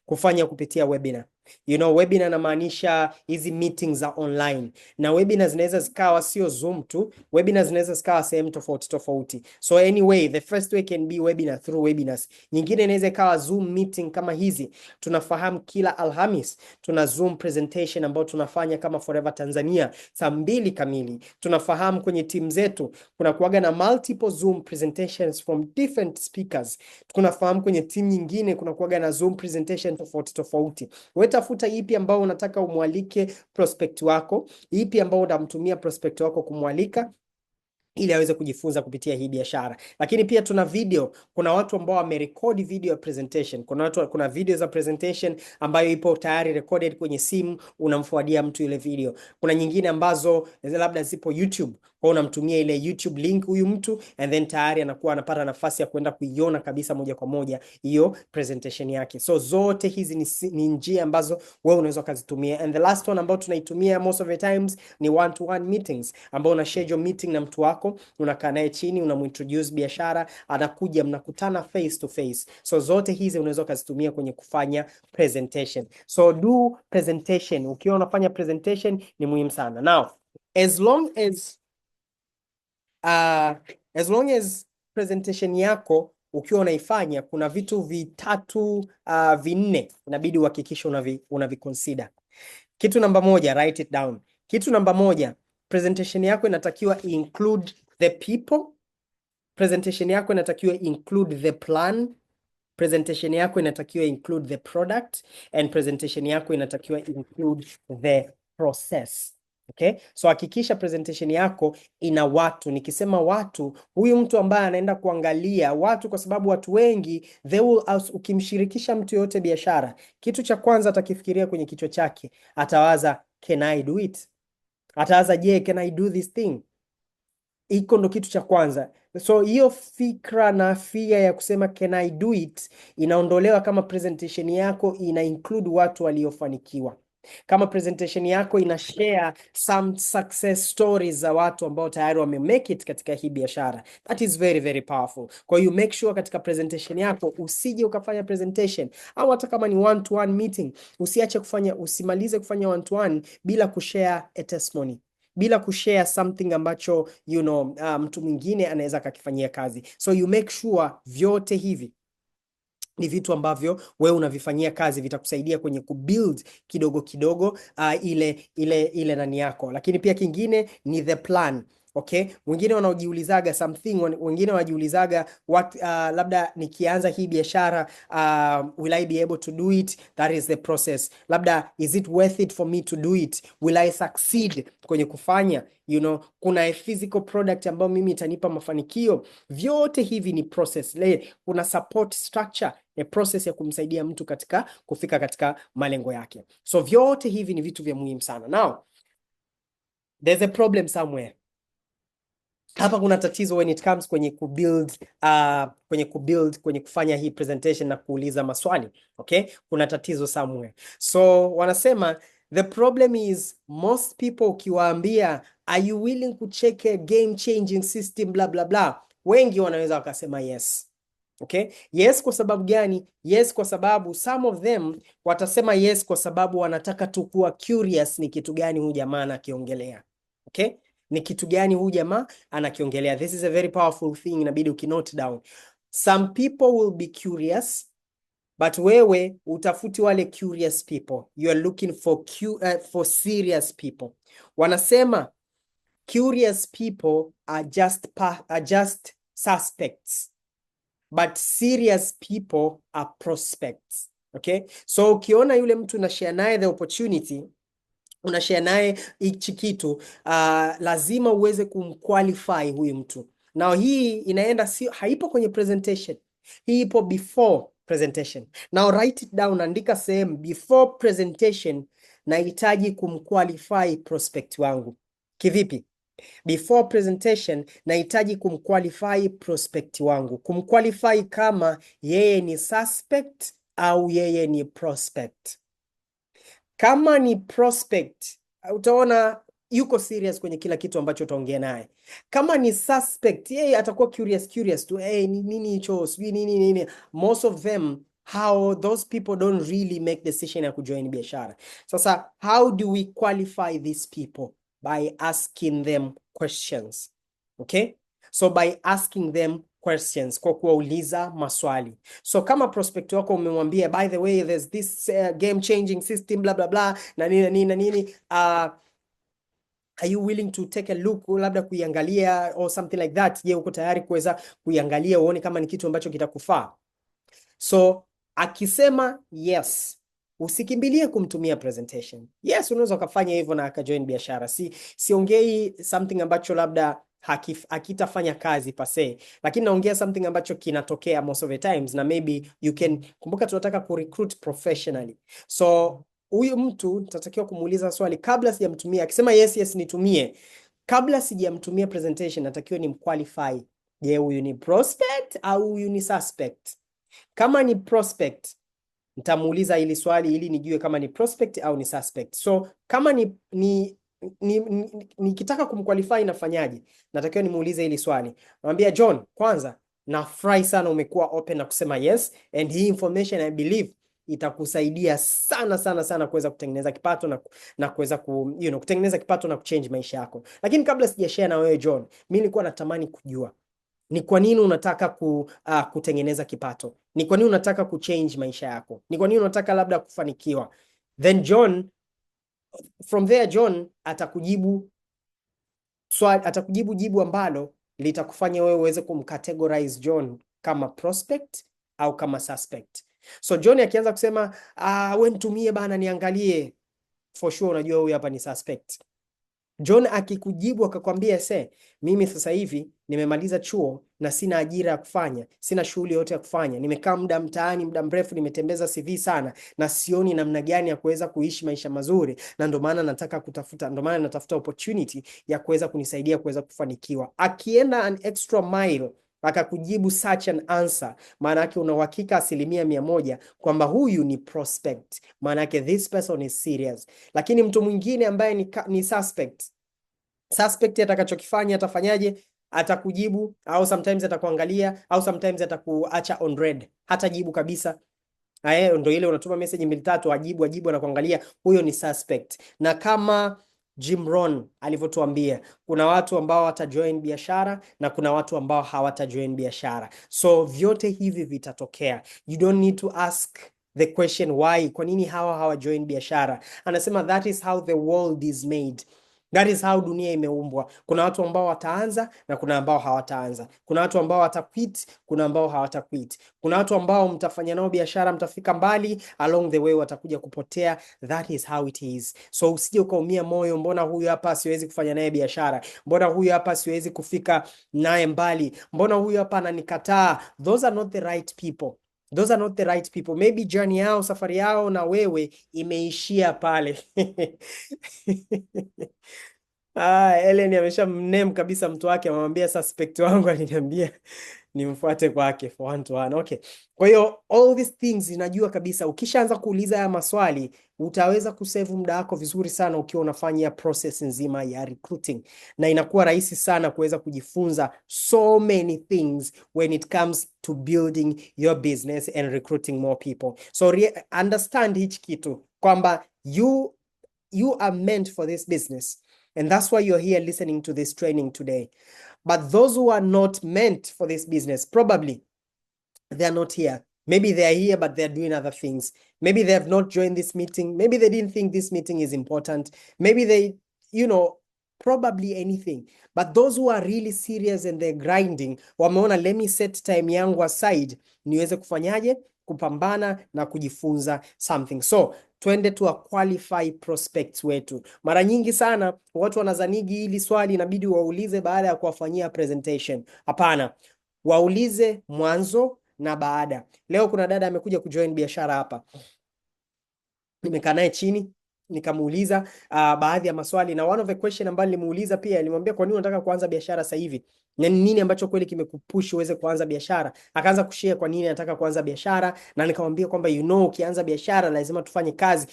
S1: kufanya kupitia webinar. Webinar inamaanisha hizi meetings za online, na webinar zinaweza zikawa sio Zoom tu, webinar zinaweza zikawa sehemu tofauti tofauti. So anyway, the first way can be webinar, through webinars. Nyingine inaweza ikawa Zoom meeting kama hizi. Tunafahamu kila Alhamis tuna Zoom presentation ambayo tunafanya kama Forever Tanzania saa 2 kamili. Tunafahamu kwenye timu zetu kuna kuwaga na multiple Zoom presentations from different speakers. Tunafahamu kwenye timu nyingine kuna kuwaga na Zoom presentation tofauti tofauti. Wewe tafuta ipi ambao unataka umwalike prospect wako, ipi ambao unamtumia prospect wako kumwalika ili aweze kujifunza kupitia hii biashara. Lakini pia tuna video. Kuna watu ambao wamerekodi video ya presentation. Kuna video za presentation ambayo ipo tayari recorded kwenye simu, unamfuadia mtu ile video. Kuna nyingine ambazo labda zipo YouTube, kwa unamtumia ile YouTube link huyu mtu, and then tayari anakuwa anapata nafasi ya kwenda kuiona kabisa moja kwa moja hiyo presentation yake. So zote hizi ni njia ambazo wewe unaweza kuzitumia. And the last one ambao tunaitumia most of the times ni one to one meetings, ambao una schedule meeting na mtu wako, unakaa naye chini, unamintroduce biashara, anakuja, mnakutana face to face. So zote hizi unaweza kuzitumia kwenye kufanya presentation. So do presentation. Ukiwa unafanya presentation ni muhimu sana. Now, as long as presentation yako ukiwa unaifanya, kuna vitu vitatu vinne inabidi uhakikishe unaviconsider. Kitu namba moja, write it down. Kitu namba moja, presentation yako inatakiwa include the people. Presentation yako inatakiwa include the plan. Presentation yako inatakiwa include the product, and presentation yako inatakiwa include the process. Okay? So hakikisha presentation yako ina watu. Nikisema watu, huyu mtu ambaye anaenda kuangalia watu, kwa sababu watu wengi ukimshirikisha mtu yote biashara, kitu cha kwanza atakifikiria kwenye kichwa chake, atawaza can I do it? Atawaza je, can I do this thing? Iko ndo kitu cha kwanza. So hiyo fikra na fear ya kusema can I do it inaondolewa kama presentation yako ina include watu waliofanikiwa. Kama presentation yako ina share some success stories za watu ambao tayari wame make it katika hii biashara, that is very very powerful. Kwa hiyo make sure katika presentation yako usije ukafanya presentation, au hata kama ni one to one meeting, usimalize kufanya one to one bila kushare a testimony, bila kushare something ambacho mtu mwingine anaweza akakifanyia kazi. So you make sure vyote hivi ni vitu ambavyo wewe unavifanyia kazi, vitakusaidia kwenye kubuild kidogo kidogo ile nani yako. Lakini pia kingine ni the plan. Okay, wengine wanajiulizaga wengine wanajiulizaga labda nikianza hii biashara will I be able to do it? That is the process. Labda is it worth it for me to do it? Will I succeed kwenye kufanya? Kuna a physical product ambayo mimi itanipa mafanikio. Vyote hivi ni process. Kuna support structure, a process ya kumsaidia mtu katika kufika katika malengo yake. So vyote hivi ni vitu vya muhimu sana. Now, there's a problem somewhere. Hapa kuna tatizo when it comes kwenye kwenye kufanya hii presentation na kuuliza maswali. Okay? Kuna tatizo somewhere. So wanasema the problem is most people ukiwaambia are you willing to check a game changing system blah blah blah, wengi wanaweza wakasema yes. Okay? Yes kwa sababu gani? Yes kwa sababu some of them watasema yes kwa sababu wanataka tu kuwa curious ni kitu gani huyu jamaa anakiongelea. Okay? Ni kitu gani huyu jamaa anakiongelea. This is a very powerful thing, inabidi ukinote down. Some people will be curious, but wewe utafuti wale curious people. You are looking for serious people. Wanasema curious people are just suspects, but serious people are prospects. Okay? So ukiona yule mtu unashare naye the opportunity, unashare naye hichi kitu, lazima uweze kumqualify huyu mtu. Now hii inaenda haipo kwenye presentation. Hii ipo before presentation. Now write it down, andika sehemu before presentation nahitaji kumqualify prospect wangu. Kivipi? Before presentation nahitaji kumqualify prospect wangu. Kumqualify kama yeye ni suspect au yeye ni prospect. Kama ni prospect, utaona yuko serious kwenye kila kitu ambacho utaongea naye. Kama ni suspect, yeye atakuwa curious tu, nini hicho, sijui nini. Most of them how those people don't really make decision ya kujoin biashara. Sasa how do we qualify these people? By asking them questions. Okay? So by asking them questions, kwa kuwauliza maswali. So kama prospect wako umemwambia, by the way, there's this game changing system blah blah blah na nini na nini na nini, are you willing to take a look, labda kuiangalia or something like that? Je, uko tayari kuweza kuiangalia uone kama ni kitu ambacho kitakufaa? So akisema yes, usikimbilie kumtumia presentation. Yes, unaweza ukafanya hivyo na akajoin biashara. Siongei something ambacho labda hakitafanya kazi pase, lakini naongea something ambacho kinatokea most of the times, na maybe you can kumbuka, tunataka kurecruit professionally. So huyu mtu nitatakiwa kumuuliza swali kabla sijamtumia. Akisema yes yes nitumie, kabla sijamtumia presentation natakiwa ni mqualify. Je, huyu ni prospect au huyu ni suspect? Kama ni prospect, nitamuuliza hili swali ili nijue kama ni prospect au ni suspect. So kama nikitaka kumqualify nafanyaje? Natakiwa nimuulize hili swali. Namwambia John, kwanza nafurahi sana umekuwa open na kusema yes, and hii information I believe itakusaidia sana sana sana kuweza kutengeneza kipato na kuweza kutengeneza kipato na kuchange maisha yako. Lakini kabla sijashare na wewe John, mimi nilikuwa natamani kujua ni kwa nini unataka kutengeneza kipato? Ni kwa nini unataka kuchange maisha yako? Ni kwa nini unataka labda kufanikiwa? Then John, from there John atakujibu jibu ambalo litakufanya wewe uweze kumcategorize John kama prospect au kama suspect. So John akianza kusema wewe nitumie bana niangalie, for sure unajua huyu hapa ni suspect. John akikujibu akakwambia mimi sasa hivi nimemaliza chuo na sina ajira ya kufanya, sina shughuli yote ya kufanya, nimekaa muda mtaani muda mrefu, nimetembeza CV sana na sioni namna gani ya kuweza kuishi maisha mazuri, na ndio maana natafuta opportunity ya kuweza kunisaidia kuweza kufanikiwa. Akienda an extra mile akakujibu such an answer, maana yake una uhakika 100% kwamba huyu ni prospect, maana yake this person is serious. Lakini mtu mwingine ambaye ni suspect atakachokifanya, atafanyaje? Atakujibu au sometimes atakuangalia au sometimes atakuacha on red, hata jibu kabisa. Ndio ile unatuma message 2-3 ajibu anakuangalia, huyo ni suspect. Na kama Jim Rohn alivyotuambia, kuna watu ambao watajoin biashara na kuna watu ambao hawatajoin biashara. So vyote hivi vitatokea. You don't need to ask the question why, kwa nini hawajoin biashara. Anasema that is how the world is made. That is how dunia imeumbwa. Kuna watu ambao wataanza na kuna ambao hawataanza. Kuna watu ambao wataquit, kuna ambao hawataquit. Kuna watu ambao mtafanya nao biashara, mtafika mbali, along the way watakuja kupotea. That is how it is. So usije ukaumia moyo, mbona huyu hapa siwezi kufanya naye biashara? Mbona huyu hapa siwezi kufika naye mbali? Mbona huyu hapa ananikataa? Those are not the right people. Those are not the right people. Maybe journey yao, safari yao na wewe imeishia pale. Ellen amesha mname kabisa mtu wake, amemwambia suspect wangu aliniambia nimfuate kwake for 1 to 1. Okay. Kwa hiyo all these things inajua kabisa ukishaanza kuuliza haya maswali utaweza kusave muda wako vizuri sana ukiwa unafanya process nzima ya recruiting, na inakuwa rahisi sana kuweza kujifunza so many things when it comes to building your business and recruiting more people. So understand hichi kitu kwamba you are meant for this business, and that's why you're here listening to this training today. But those who are not meant for this business, probably they are not here. Maybe they are here, but they're doing other things. Maybe they have not joined this meeting. Maybe they didn't think this meeting is important. Maybe they, probably anything. But those who are really serious and they're grinding, wameona let me set time yangu aside, niweze kufanyaje? Kupambana na kujifunza something. So twende tu qualify prospects wetu. Mara nyingi sana watu wanazanigi hili swali inabidi waulize baada ya kuwafanyia presentation. Hapana, waulize mwanzo na baada. Leo kuna dada amekuja kujoin biashara hapa, nimekaa naye chini nikamuuliza baadhi ya maswali, na one of the question ambayo nilimuuliza pia nilimwambia kwa nini unataka kuanza biashara sasa hivi, na nini ambacho kweli kimekupush uweze kuanza biashara. Akaanza kushare kwa nini anataka kuanza biashara, na nikamwambia kwamba ukianza biashara lazima tufanye kazi.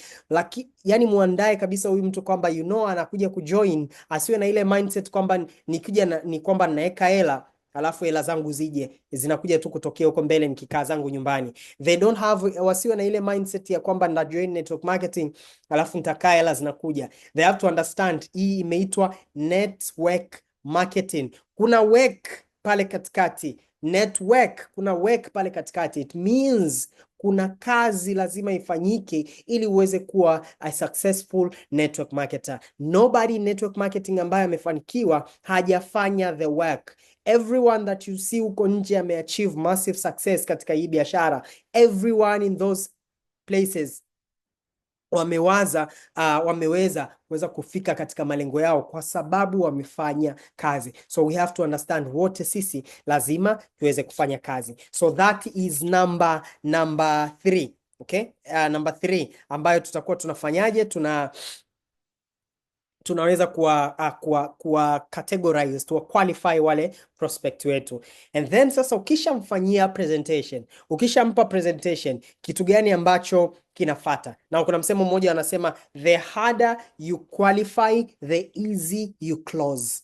S1: Yani muandae kabisa huyu mtu kwamba anakuja kujoin, asiwe na ile mindset kwamba nikija ni kwamba naweka hela alafu hela zangu zije zinakuja tu kutokea huko mbele nikikaa zangu nyumbani. They don't have, wasiwe na ile mindset ya kwamba nda join network marketing alafu nitakaa hela zinakuja. They have to understand hii imeitwa network marketing. Kuna work pale katikati. Network, kuna work pale katikati. It means kuna kazi lazima ifanyike ili uweze kuwa a successful network marketer. Nobody in network marketing ambaye amefanikiwa hajafanya the work. Everyone that you see huko nje ameachieve massive success katika hii biashara. Everyone in those places wameweza kufika katika malengo yao kwa sababu wamefanya kazi. So we have to understand, wote sisi lazima tuweze kufanya kazi. So that is number 3. Okay? Number 3 ambayo tutakuwa tunafanyaje, tunaweza kuwa categorize, tuwa qualify wale prospect wetu. And then sasa ukishamfanyia presentation, ukishampa presentation, kitu gani ambacho kinafata? Na kuna msemo mmoja anasema, the harder you qualify, the easy you close.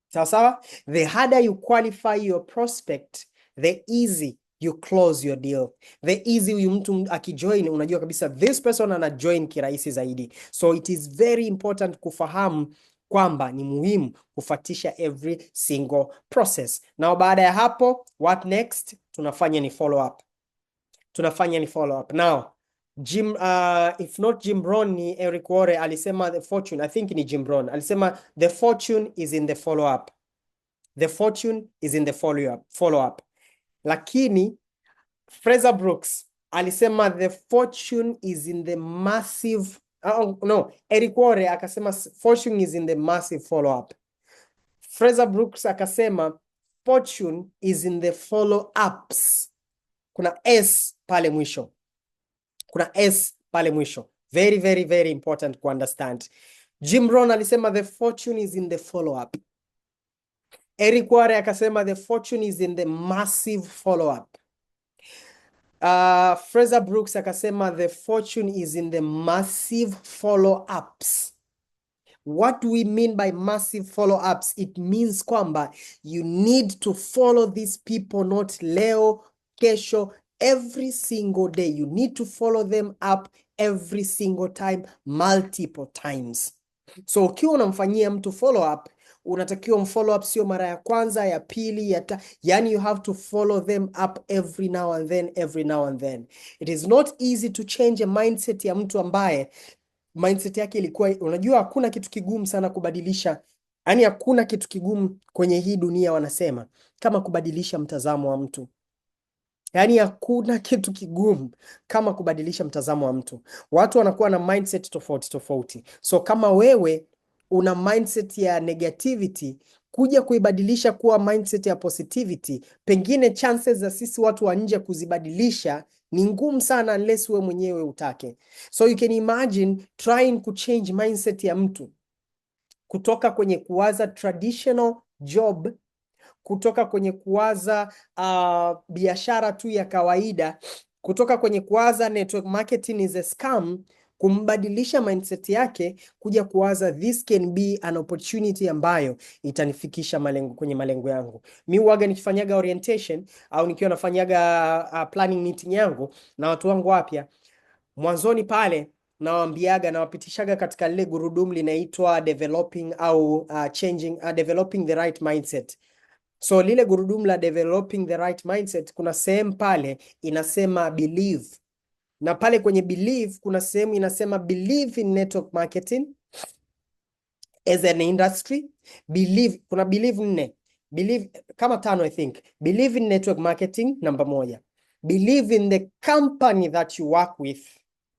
S1: Sawa sawa? The harder you qualify your prospect, the easy you close your deal. The easy, huyu mtu akijoin unajua kabisa this person ana join kirahisi zaidi. So it is very important kufahamu kwamba ni muhimu kufuatisha every single process. Na baada ya hapo, what next? Tunafanya ni follow up. Now, if not Jim Rohn, ni Eric Worre alisema the fortune, I think ni Jim Rohn, alisema the fortune is in the follow up. The fortune is in the follow up. Lakini Fraser Brooks alisema the fortune is in the massive, Eric Worre akasema fortune is in the massive follow up. Fraser Brooks akasema fortune is in the follow ups. Kuna S pale mwisho. Very, very, very important to understand. Jim Rohn alisema the fortune is in the follow up. Eric Worre akasema the fortune is in the massive follow up. Fraser Brooks akasema the fortune is in the massive follow ups. What do we mean by massive follow ups? It means kwamba you need to follow these people, not leo, kesho, every single day. You need to follow them up every single time, multiple times. So ukiwa unamfanyia mtu follow up, unatakiwa mfollow up sio mara ya kwanza, ya pili, yani you have to follow them up every now and then. It is not easy to change a mindset ya mtu ambaye mindset yake ilikuwa, unajua hakuna kitu kigumu sana kubadilisha. Yani hakuna kitu kigumu kwenye hii dunia wanasema kama kubadilisha mtazamo wa mtu. Yani hakuna kitu kigumu kama kubadilisha mtazamo wa mtu. Watu wanakuwa na mindset tofauti. So kama wewe una mindset ya negativity, kuja kuibadilisha kuwa mindset ya positivity, pengine chances za sisi watu wa nje kuzibadilisha ni ngumu sana unless we mwenyewe utake. So you can imagine trying to change mindset ya mtu kutoka kwenye kuwaza traditional job, kutoka kwenye kuwaza biashara tu ya kawaida, kutoka kwenye kuwaza network marketing is a scam, kumbadilisha mindset yake kuja kuwaza this can be an opportunity ambayo itanifikisha kwenye malengo yangu. Mi huwaga nikifanyaga orientation au nikiwa nafanyaga planning meeting yangu na watu wangu wapya, mwanzoni pale nawaambiaga, nawapitishaga katika lile gurudumu linaitwa developing au developing the right mindset. So lile gurudumu la developing the right mindset, kuna sehemu pale inasema believe. Na pale kwenye believe kuna sehemu inasema believe in network marketing as an industry. Kuna believe 4. Believe kama 5 I think. Believe in network marketing, number 1. Believe in the company that you work with.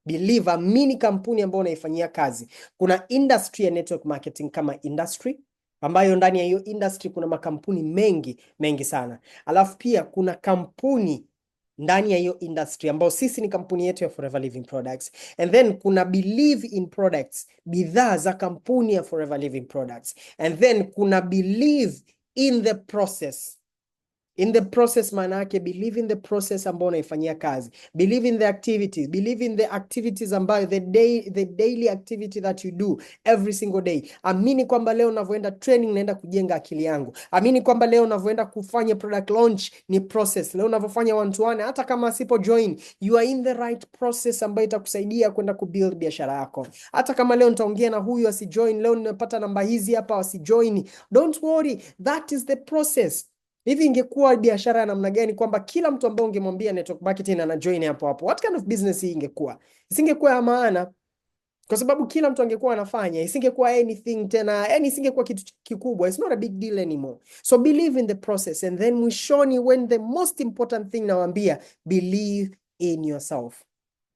S1: Believe, amini kampuni ambayo unaifanyia kazi. Kuna industry ya network marketing kama industry, ambayo ndani ya hiyo industry kuna makampuni mengi sana. Alafu pia kuna kampuni ndani ya hiyo industry ambayo sisi ni kampuni yetu ya Forever Living Products. And then kuna believe in products, bidhaa za kampuni ya Forever Living Products. And then kuna believe in the process. In the process maana yake believe in the process ambayo unaifanyia kazi. Believe in the activities. Believe in the activities ambayo the daily activity that you do every single day. Amini kwamba leo unavyoenda training naenda kujenga akili yangu. Amini kwamba leo unavyoenda kufanya product launch ni process. Leo unavyofanya one to one hata kama asipo join, you are in the right process ambayo itakusaidia kwenda kubuild biashara yako. Hata kama leo nitaongea na huyu asijoin, leo nimepata namba hizi hapa wasijoin. Don't worry, that is the process. Hivi ingekuwa biashara ya namna gani kwamba kila mtu ambaye ungemwambia network marketing ana join hapo hapo? What kind of business hii ingekuwa? Isingekuwa ya maana, kwa sababu kila mtu angekuwa anafanya, isingekuwa anything tena, yani isingekuwa kitu kikubwa. It's not a big deal anymore. So believe in the process, and then mwishoni, when the most important thing nawaambia, believe in yourself.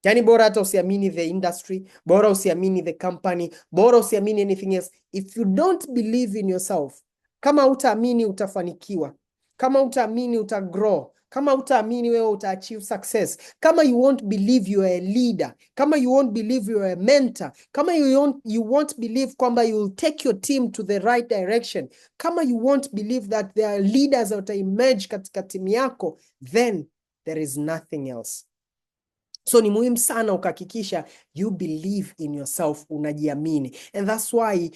S1: Yani bora hata usiamini the industry, bora usiamini the company, bora usiamini anything else. If you don't believe in yourself, kama utaamini utafanikiwa, kama utaamini utagrow, kama utaamini wewe utaachieve success, kama you won't believe you are a leader, kama you won't believe you are a mentor, kama you won't believe kwamba you will take your team to the right direction, kama you won't believe that there are leaders that emerge katika timu yako, then there is nothing else. So ni muhimu sana ukahakikisha you believe in yourself, unajiamini. And that's why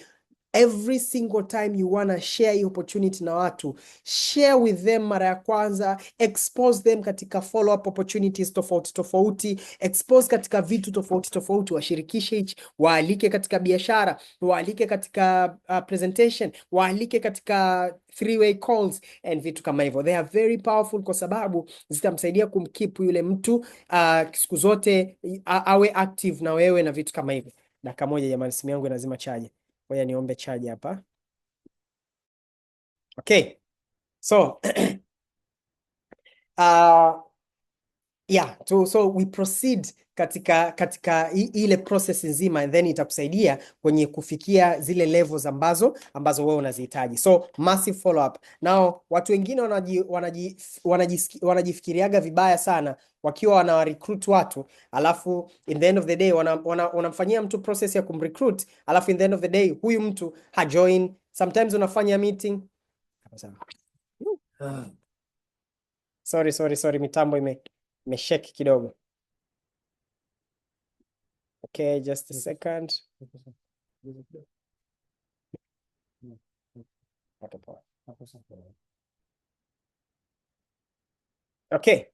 S1: every single time you wanna share hii opportunity na watu, share with them mara ya kwanza, expose them katika follow up opportunities tofauti tofauti, expose katika vitu tofauti tofauti, washirikishe hichi, waalike katika biashara, waalike katika presentation, waalike katika 3-way calls and vitu kama hivyo. They are very powerful kwa sababu zitamsaidia kumkeep yule mtu siku zote awe active na wewe na vitu kama hivyo. Dakika moja jamani, simu yangu inazima chaji. Ngoja niombe chaji hapa. Okay. So yeah, so we proceed katika ile process nzima, and then itakusaidia kwenye kufikia zile levels ambazo wewe unazihitaji. So massive follow up. Now watu wengine wanajifikiriaga vibaya sana wakiwa wana recruit watu, alafu in the end of the day wanamfanyia mtu process ya kumrecruit, alafu in the end of the day huyu mtu hajoin. Sometimes unafanya meeting. Sorry, mitambo imeshake kidogo. Okay, just a second. Okay.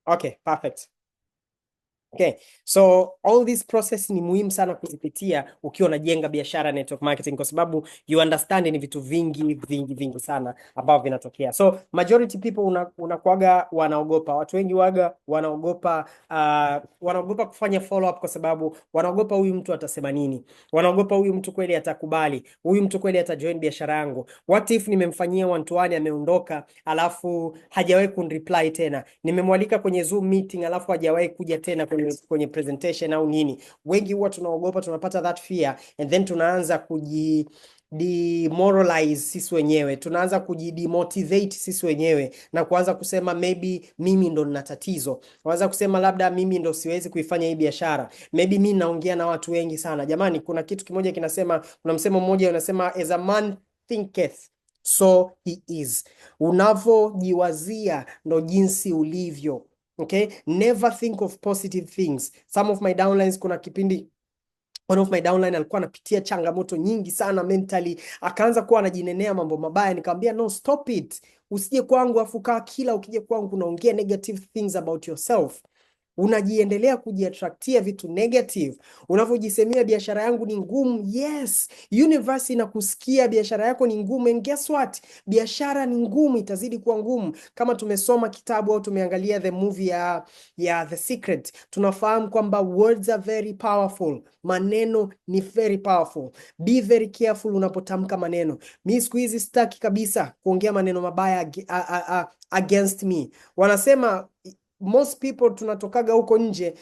S1: Okay, perfect. Okay, so all this process ni muhimu sana kuzipitia ukiwa unajenga biashara network marketing, kwa sababu you understand ni vitu vingi sana ambavyo vinatokea. So majority people unakuaga wanaogopa, watu wengi waga wanaogopa kufanya follow up, kwa sababu wanaogopa huyu mtu atasema nini, wanaogopa huyu mtu kweli atakubali, huyu mtu kweli atajoin biashara yangu, what if nimemfanyia one to one ameondoka, alafu hajawahi kunireply tena, nimemwalika kwenye Zoom meeting alafu hajawahi kuja tena kwenye presentation au nini. Wengi huwa tunaogopa, tunapata that fear, and then tunaanza demoralize sisi wenyewe, tunaanza kujidemotivate sisi wenyewe na kuanza kusema maybe mimi ndo nina tatizo, kuanza kusema labda mimi ndo siwezi kuifanya hii biashara, maybe mimi naongea na watu wengi sana. Jamani, kuna kitu kimoja kinasema, kuna msemo mmoja unasema, as a man thinketh so he is. Unavyojiwazia ndo jinsi ulivyo. Okay, never think of positive things. Some of my downlines, kuna kipindi one of my downline alikuwa anapitia changamoto nyingi sana mentally, akaanza kuwa anajinenea mambo mabaya. Nikamwambia no, stop it. Usije kwangu afu kila ukija kwangu unaongea negative things about yourself. Unajiendelea kujiattractia vitu negative. Unavyojisemea biashara yangu ni ngumu, yes, universe inakusikia biashara yako ni ngumu, and guess what, biashara ni ngumu, itazidi kuwa ngumu. Kama tumesoma kitabu au tumeangalia the movie ya The Secret, tunafahamu kwamba words are very powerful. Maneno ni very powerful. Be very careful unapotamka maneno. Mimi siku hizi sitaki kabisa kuongea maneno mabaya against me. Wanasema most people tunatokaga huko nje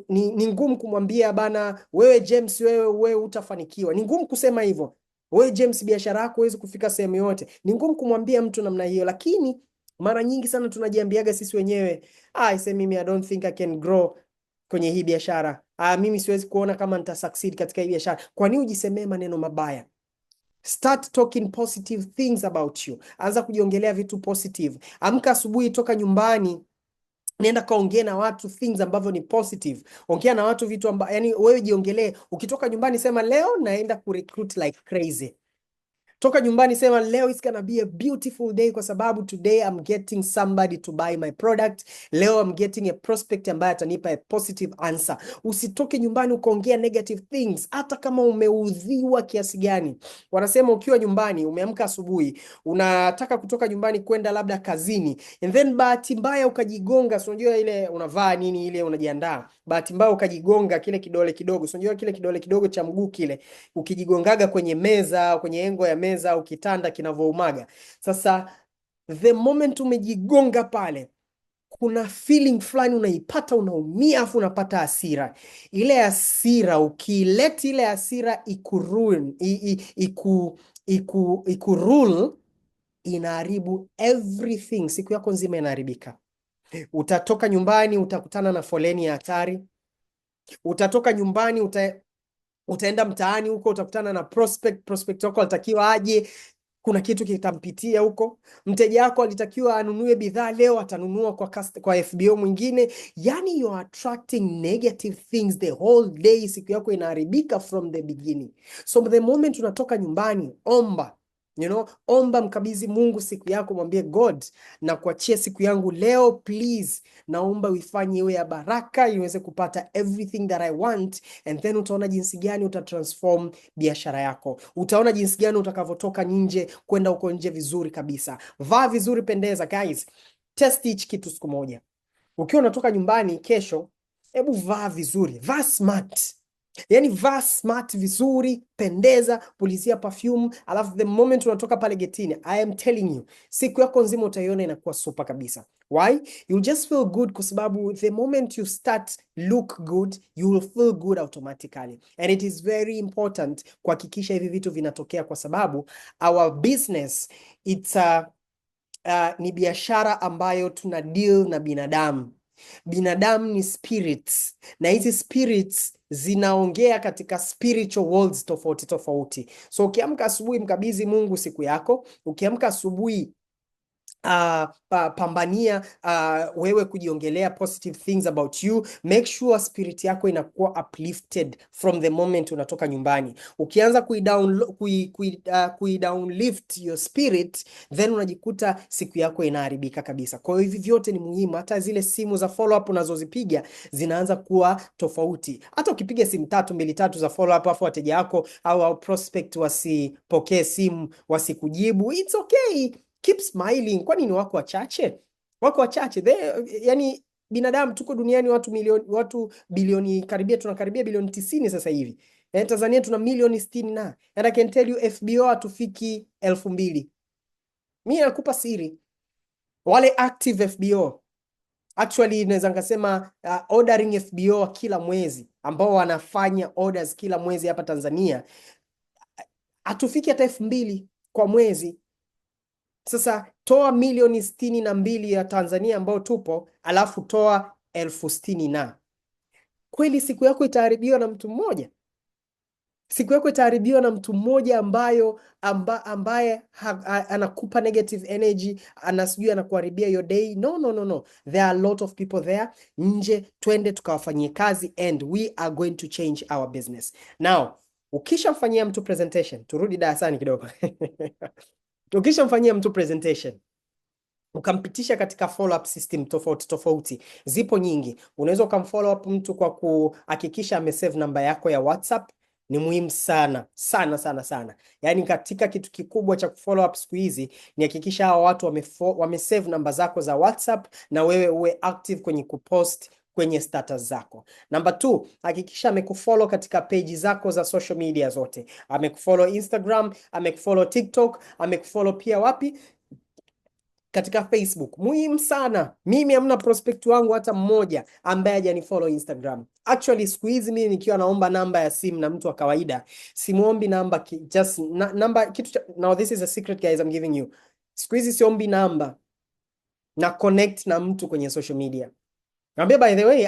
S1: ni ngumu kumwambia bana, wewe James, wewe utafanikiwa. Ni ngumu kusema hivyo. Wewe James, biashara yako huwezi kufika sehemu yote. Ni ngumu kumwambia mtu namna hiyo, lakini mara nyingi sana tunajiambiaga sisi wenyewe, I say mimi I don't think I can grow. kwenye hii biashara. Mimi siwezi kuona kama nita succeed katika hii biashara. Kwa nini ujisemee maneno mabaya? Start talking positive things about you. Anza kujiongelea vitu positive. Amka asubuhi, toka nyumbani, nenda kaongea na watu things ambavyo ni positive. Ongea na watu vitu yani wewe jiongelee. Ukitoka nyumbani sema leo naenda kurecruit like crazy. Toka nyumbani sema leo it's gonna be a beautiful day kwa sababu today I'm getting somebody to buy my product. Leo I'm getting a prospect ambaye atanipa a positive answer. Usitoke nyumbani ukaongea negative things hata kama umeudhiwa kiasi gani. Wanasema ukiwa nyumbani, umeamka asubuhi, unataka kutoka nyumbani kwenda labda kazini, and then bahati mbaya ukajigonga, so unajua ile unavaa nini ile unajiandaa. Bahati mbaya ukajigonga kile kidole kidogo, so unajua kile kidole kidogo cha mguu kile, ukijigongaga kwenye meza, kwenye engo ya meza au kitanda kinavoumaga. Sasa the moment umejigonga pale, kuna feeling fulani unaipata, unaumia, afu unapata hasira. Ile hasira ukileti ile hasira ikurule, inaharibu everything. Siku yako nzima inaharibika. Utatoka nyumbani utakutana na foleni ya hatari. Utatoka nyumbani utaenda mtaani huko, utakutana na prospect wako alitakiwa aje, kuna kitu kitampitia huko. Mteja wako alitakiwa anunue bidhaa leo, atanunua kwa FBO mwingine. Yani you are attracting negative things the whole day. Siku yako inaharibika from the beginning. So the moment unatoka nyumbani, omba. Omba, mkabidhi Mungu siku yako, mwambie God, na kuachia siku yangu leo, please naomba uifanye iwe ya baraka, iweze kupata everything that I want. And then utaona jinsi gani utatransform biashara yako. Utaona jinsi gani utakavotoka nje, kwenda uko nje vizuri kabisa. Vaa vizuri, pendeza. Guys, test hichi kitu siku moja. Ukiwa unatoka nyumbani kesho, hebu vaa vizuri, vaa smart. Yani vaa smart vizuri, pendeza, pulizia perfume, alafu the moment unatoka pale getini, I am telling you, siku yako nzima utaiona inakuwa super kabisa. Why? You just feel good kwa sababu the moment you start look good, you will feel good automatically. And it is very important kuhakikisha hivi vitu vinatokea kwa sababu our business, it's ni biashara ambayo tuna deal na binadamu. Binadamu ni spirits, na hizi spirits zinaongea katika spiritual worlds tofauti tofauti. So ukiamka asubuhi, mkabidhi Mungu siku yako. Ukiamka asubuhi, pambania wewe kujiongelea positive things about you. Make sure spirit yako inakuwa uplifted from the moment unatoka nyumbani. Ukianza kuidownlift your spirit, then unajikuta siku yako inaharibika kabisa. Kwa hiyo hivi vyote ni muhimu. Hata zile simu za follow up unazozipiga zinaanza kuwa tofauti. Hata ukipiga simu 2 za follow up afu wateja wako au prospect wasipokee simu, wasikujibu, it's okay. Keep smiling. Kwani ni wako wachache? Wako wachache. Yani binadamu tuko duniani watu bilioni tunakaribia bilioni 90 sasa hivi. Tanzania tuna milioni 60 na. And I can tell you FBO hatufiki 2,000. Mimi nakupa siri. Wale active FBO, actually naweza ngasema ordering FBO kila mwezi, ambao wanafanya orders kila mwezi hapa Tanzania, hatufiki hata 2,000 kwa mwezi. Sasa toa milioni 62 ya Tanzania ambao tupo, alafu toa 60,000 na. Kweli siku yako itaharibiwa na mtu mmoja? Siku yako itaharibiwa na mtu mmoja ambaye anakupa negative energy, anasijui anakuharibia your day? No. There are a lot of people there. Nje, twende tukawafanyie kazi, and we are going to change our business. Now, ukishamfanyia mtu presentation, turudi darasani kidogo. Ukishamfanyia mtu presentation, ukampitisha katika follow up system tofauti, zipo nyingi. Unaweza ukamfollow up mtu kwa kuhakikisha amesave namba yako ya WhatsApp. Ni muhimu sana. Yani katika kitu kikubwa cha kufollow up siku hizi ni hakikisha hao watu wamesave namba zako za WhatsApp, na wewe uwe active kwenye kupost kwenye status zako. Number 2, hakikisha amekufollow katika page zako za social media zote. Amekufollow Instagram, amekufollow TikTok, amekufollow pia wapi? Katika Facebook. Muhimu sana. Mimi hamna prospect wangu hata mmoja ambaye hajanifollow Instagram. Actually siku hizi mimi nikiwa naomba namba ya simu na mtu wa kawaida, simuombi namba just namba kitu. Now this is a secret guys I'm giving you. Siku hizi siombi namba, na connect na mtu kwenye social media. Naambia by the way,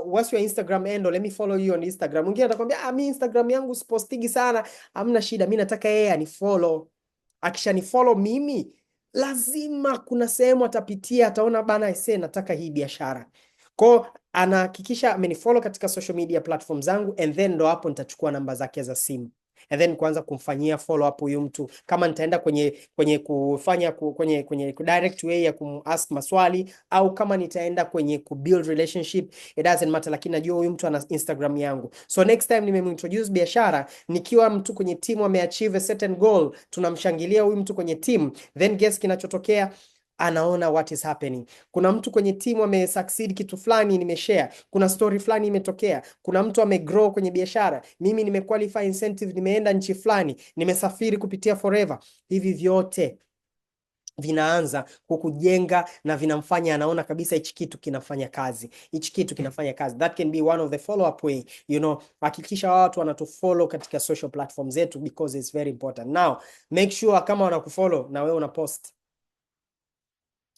S1: what's your Instagram handle? Let me follow you on Instagram. Mwingine atakwambia mi Instagram yangu sipostigi sana. Hamna shida, mi nataka yeye anifollow. Akishanifollow mimi, lazima kuna sehemu atapitia, ataona bana ise nataka hii biashara. Kwa anahakikisha amenifollow katika social media platform zangu, and then ndo hapo nitachukua namba zake za simu and then kuanza kumfanyia follow up huyu mtu. Kama nitaenda kwenye kufanya kwenye direct way ya kumask maswali, au kama nitaenda kwenye build relationship, it doesn't matter, lakini najua huyu mtu ana Instagram yangu. So next time nimemintroduce biashara, nikiwa mtu kwenye team ameachieve a certain goal, tunamshangilia huyu mtu kwenye team, then guess kinachotokea, anaona what is happening. Kuna mtu kwenye timu amesucceed kitu fulani, nimeshare. Kuna story fulani imetokea. Kuna mtu amegrow kwenye biashara, mimi nimequalify incentive, nimeenda nchi fulani, nimesafiri kupitia Forever. Hivi vyote vinaanza kukujenga na vinamfanya anaona kabisa hichi kitu kinafanya kazi, hichi kitu kinafanya kazi. That can be one of the follow up way, you know. Hakikisha watu wanatufollow katika social platforms zetu, because it's very important. Now make sure kama wanakufollow na wewe una post,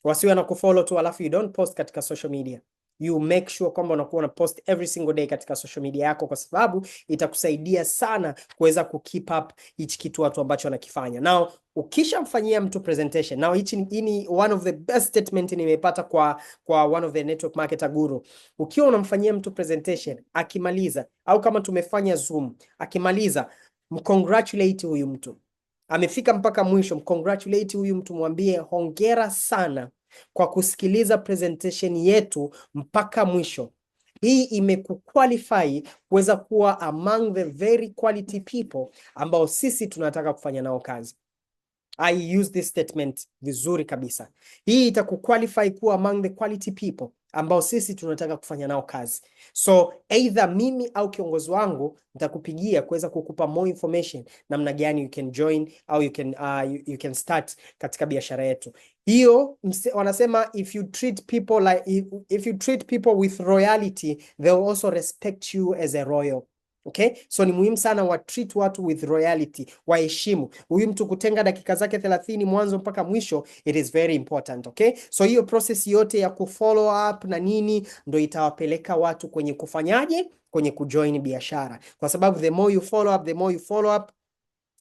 S1: wasiwe na kufollow tu alafu you don't post katika social media. You make sure kwamba unakuwa una post every single day katika social media yako, kwa sababu itakusaidia sana kuweza keep up hichi kitu watu ambacho wanakifanya. Now ukishamfanyia mtu presentation, now hii ni one of the best statement nimepata kwa one of the network marketer guru. Ukiwa unamfanyia mtu presentation, akimaliza, au kama tumefanya Zoom, akimaliza, mcongratulate huyu mtu. Amefika mpaka mwisho, mcongratulate huyu mtu, mwambie hongera sana kwa kusikiliza presentation yetu mpaka mwisho. Hii imekuqualify kuweza kuwa among the very quality people ambao sisi tunataka kufanya nao kazi. I use this statement vizuri kabisa. Hii itakuqualify kuwa among the quality people ambao sisi tunataka kufanya nao kazi. So either mimi au kiongozi wangu nitakupigia kuweza kukupa more information namna gani you can join au you can start katika biashara yetu. Hiyo wanasema if you treat people if you treat people with royalty, they will also respect you as a royal. Okay? So ni muhimu sana wa treat watu with royalty, waheshimu. Huyu mtu kutenga dakika zake 30 mwanzo mpaka mwisho, it is very important. Okay? So hiyo process yote ya kufollow up na nini ndo itawapeleka watu kwenye kufanyaje? Kwenye kujoin biashara. Kwa sababu the more you follow up,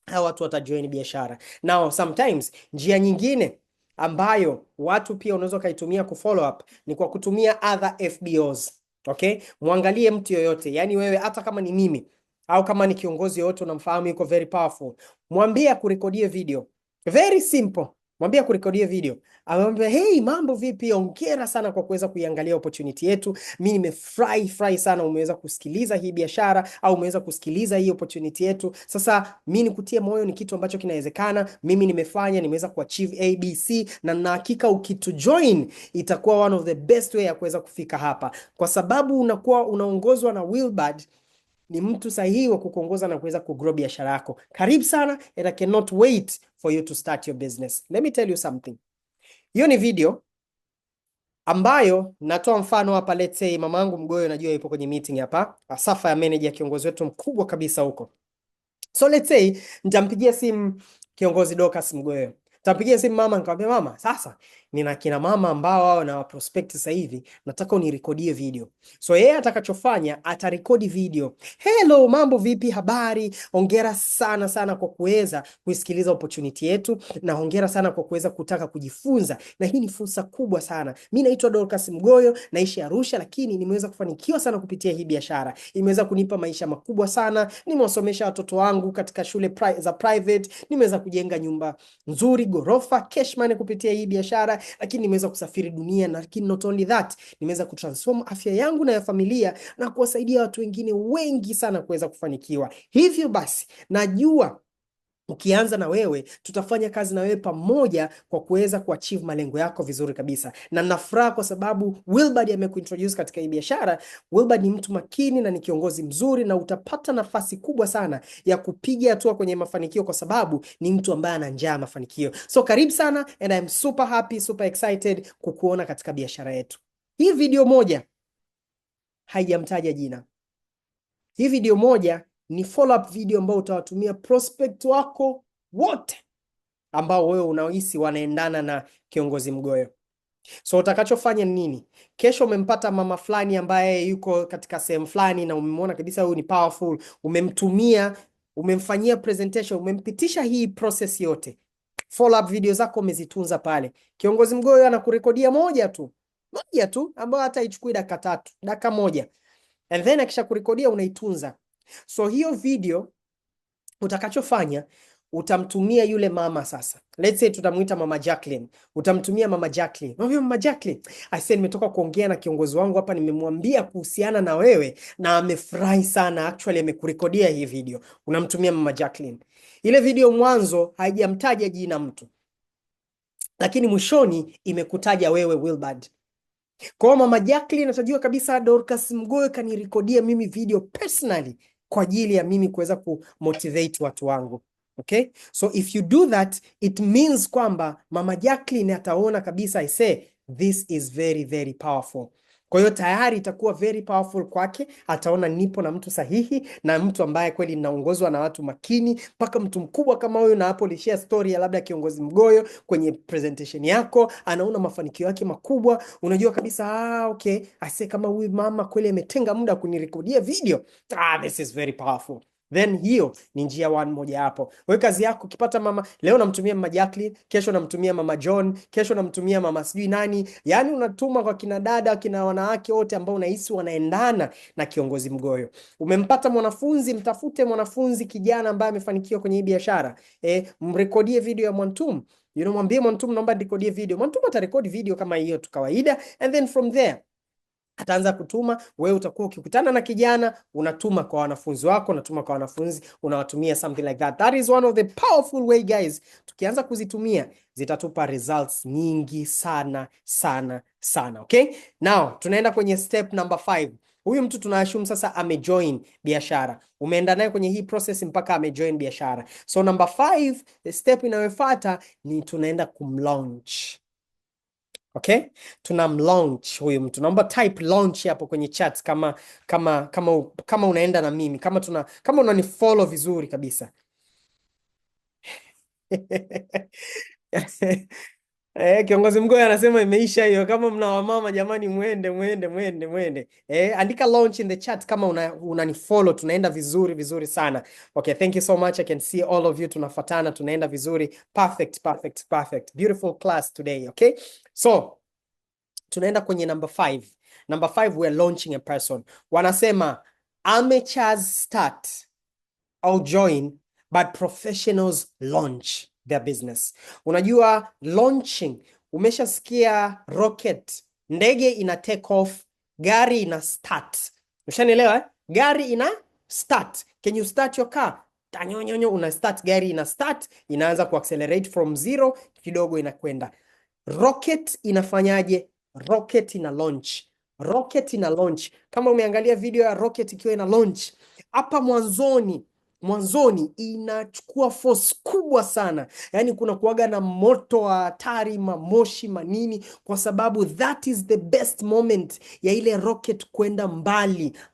S1: hawa watu watajoin biashara. Now sometimes njia nyingine ambayo watu pia unaweza kaitumia kufollow up ni kwa kutumia other FBOs. Okay? Muangalie mtu yoyote, yani wewe hata kama ni mimi au kama ni kiongozi yoyote unamfahamu yuko very powerful, mwambie kurekodie video. Very simple. Mwambie kurekodie video. Amwambia, hey, mambo vipi? Hongera sana kwa kuweza kuiangalia opportunity yetu. Mimi nimefurahi sana umeweza kusikiliza hii biashara au umeweza kusikiliza hii opportunity yetu. Sasa mimi nikutie moyo, ni kitu ambacho kinawezekana. Mimi nimeweza kuachieve ABC, na na hakika ukitujoin itakuwa one of the best way ya kuweza kufika hapa, kwa sababu unakuwa unaongozwa na Wilbard. Ni mtu sahihi wa kukuongoza na kuweza kugrow biashara yako. Karibu sana, and I cannot wait for you to start your business. Let me tell you something. Hiyo ni video ambayo natoa mfano hapa. Let's say mamangu Mgoyo, najua yupo kwenye meeting hapa, Safa ya manager, kiongozi wetu mkubwa kabisa huko. So let's say nitampigia simu kiongozi Dorcas Mgoyo. Nitampigia simu mama, nikamwambia mama, sasa nina kina mama ambao wao na prospect sasa hivi, nataka unirekodie video. So yeye atakachofanya, atarekodi video. Hello, mambo vipi, habari? Hongera sana kwa kuweza kusikiliza opportunity yetu, na hongera sana kwa kuweza kutaka kujifunza, na hii ni fursa kubwa sana. Mimi naitwa Dorcas Mgoyo, naishi Arusha, lakini nimeweza kufanikiwa sana kupitia hii biashara. Imeweza kunipa maisha makubwa sana. Nimewasomesha watoto wangu katika shule za private, nimeweza kujenga nyumba nzuri, gorofa, cash money kupitia hii biashara, lakini nimeweza kusafiri dunia, na lakini not only that, nimeweza kutransform afya yangu na ya familia na kuwasaidia watu wengine wengi sana kuweza kufanikiwa. Hivyo basi, najua ukianza na wewe, tutafanya kazi na wewe pamoja kwa kuweza kuachieve malengo yako vizuri kabisa. Na nafuraha kwa sababu Wilbard amekuintroduce katika hii biashara. Wilbard ni mtu makini na ni kiongozi mzuri, na utapata nafasi kubwa sana ya kupiga hatua kwenye mafanikio, kwa sababu ni mtu ambaye ana njaa mafanikio. So karibu sana, and I'm super happy, super excited kukuona katika biashara yetu. Hii video moja haijamtaja jina. Hii video moja ni follow up video ambao utawatumia prospect wako wote ambao wewe unahisi wanaendana na kiongozi Mgoyo. So utakachofanya ni nini? Kesho umempata mama fulani ambaye yuko katika sehemu fulani na umemwona kabisa huyu ni powerful, umemtumia, umemfanyia presentation, umempitisha hii process yote. Follow up video zako umezitunza pale. Kiongozi Mgoyo anakurekodia moja tu ambayo hata ichukui dakika 3, dakika 1. And then akisha kurekodia unaitunza. So hiyo video utakachofanya utamtumia yule mama sasa. Let's say tutamuita Mama Jacqueline. Utamtumia Mama Jacqueline. Mama Jacqueline, I said nimetoka kuongea na kiongozi wangu hapa, nimemwambia kuhusiana na wewe na amefurahi sana. Actually amekurekodia hii video. Unamtumia Mama Jacqueline. Ile video mwanzo haijamtaja jina mtu, lakini mwishoni imekutaja wewe Wilbard. Kwa Mama Jacqueline atajua kabisa Dorcas Mgoyo kanirekodia mimi video personally kwa ajili ya mimi kuweza kumotivate watu wangu. Okay? So if you do that, it means kwamba Mama Jacqueline ataona kabisa, I say this is very very powerful. Kwa hiyo tayari itakuwa very powerful kwake, ataona nipo na mtu sahihi na mtu ambaye kweli ninaongozwa na watu makini, mpaka mtu mkubwa kama huyu, na hapo lishare story ya labda kiongozi Mgoyo kwenye presentation yako, anaona mafanikio yake makubwa, unajua kabisa okay, ase kama huyu mama kweli ametenga muda kunirekodia video. This is very powerful. Then hiyo ni njia moja hapo. Wewe kazi yako ukipata mama leo namtumia Mama Jacqueline, kesho namtumia Mama John, kesho namtumia mama sijui nani. Yaani unatuma kwa kina dada, kina wanawake wote ambao unahisi wanaendana na kiongozi Mgoyo. Umempata mwanafunzi, mtafute mwanafunzi kijana ambaye amefanikiwa kwenye hii biashara. Mrekodie video ya Mwantum. Mwambie Mwantum naomba nirekodie video. Mwantum atarekodi video kama hiyo tu kawaida, and then from there ataanza kutuma. Wewe utakuwa ukikutana na kijana unatuma kwa wanafunzi wako, unatuma kwa wanafunzi, unawatumia something like that. That is one of the powerful way guys. Tukianza kuzitumia zitatupa results nyingi sana sana sana. Okay, now tunaenda kwenye step number 5. Huyu mtu tunaassume sasa amejoin biashara, umeenda naye kwenye hii process mpaka amejoin biashara. So number 5, the step inayofuata ni tunaenda kumlaunch. Okay, tunamlaunch huyu mtu. Naomba type launch hapo kwenye chat kama unaenda na mimi, kama unanifollow vizuri kabisa. Kiongozi Mgoyo anasema imeisha hiyo. Kama mna wamama jamani, mwende. Andika launch in the chat kama unanifollow. Tunaenda vizuri sana. Okay, thank you so much. I can see all of you, tunafuatana, tunaenda vizuri. Perfect. Beautiful class today. Okay, so tunaenda kwenye number 5. Number 5, we are launching a person. Wanasema amateurs start or join but professionals launch their business. Unajua launching, umeshasikia rocket, ndege ina take off, gari ina start. Ushanielewa eh? Gari ina start. Can you start your car? Tanyonyonyo, una start, gari ina start, inaanza kuaccelerate from 0 kidogo inakwenda. Rocket inafanyaje? Rocket ina launch. Kama umeangalia video ya rocket ikiwa ina launch, hapa mwanzoni inachukua force kubwa sana. Yaani kuna kuaga na moto wa hatari, mamoshi manini, kwa sababu that is the best moment ya ile rocket kwenda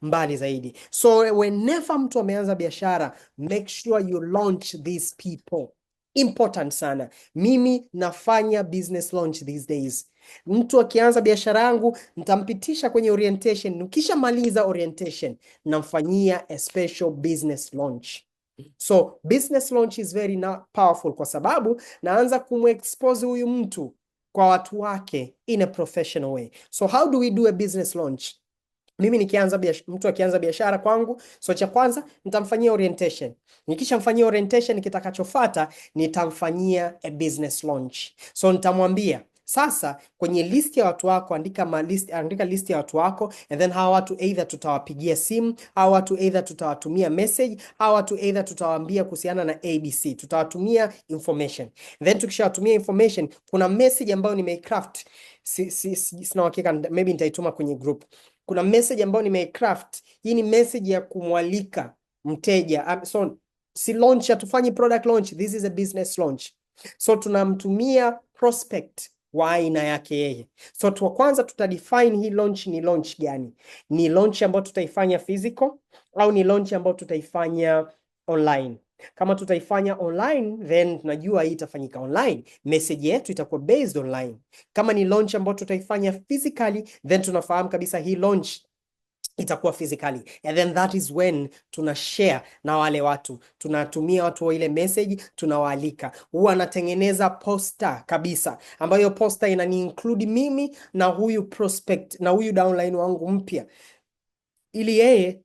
S1: mbali zaidi. So whenever mtu ameanza biashara, make sure you launch these people. Important sana. Mimi nafanya business launch these days. Mtu akianza biashara yangu nitampitisha kwenye orientation. Nikishamaliza orientation namfanyia a special business launch. So business launch is very powerful kwa sababu naanza kumexpose huyu mtu kwa watu wake in a professional way. So how do we do a business launch? Mimi mtu akianza biashara kwangu, so cha kwanza nitamfanyia orientation. Nikishamfanyia orientation, kitakachofuata nitamfanyia a business launch. So nitamwambia sasa kwenye list ya watu wako andika list ya watu wako, and then hawa watu either tutawapigia simu, hawa watu either tutawatumia message, hawa watu either tutawaambia kuhusiana na ABC, tutawatumia information. Then tukishawatumia information, kuna message ambayo nimecraft, sina hakika, maybe nitaituma kwenye group. Kuna message ambayo nimecraft. Hii ni message ya kumwalika mteja. So si launch, hatufanyi product launch, this is a business launch. So tunamtumia prospect wa aina yake yeye. So kwanza tutadefine hii launch ni launch gani. Ni launch ambayo tutaifanya physical au ni launch ambayo tutaifanya online. Kama tutaifanya online, then tunajua hii itafanyika online, message yetu itakuwa based online. Kama ni launch ambayo tutaifanya physically, then tunafahamu kabisa hii launch itakuwa physically, and then that is when tuna share na wale watu, tunatumia watu wa ile message, tunawaalika. Huwa anatengeneza poster kabisa, ambayo poster inani include mimi na huyu prospect na huyu downline wangu mpya, ili yeye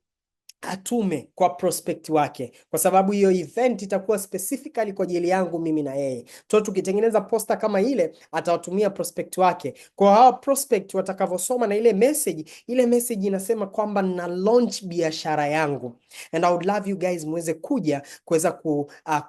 S1: atume kwa prospect wake, kwa sababu hiyo event itakuwa specifically kwa ajili yangu mimi na yeye. So tukitengeneza poster kama ile, atawatumia prospect wake. Kwa hao prospect watakavyosoma na ile message inasema kwamba na launch biashara yangu, and I would love you guys muweze kuja kuweza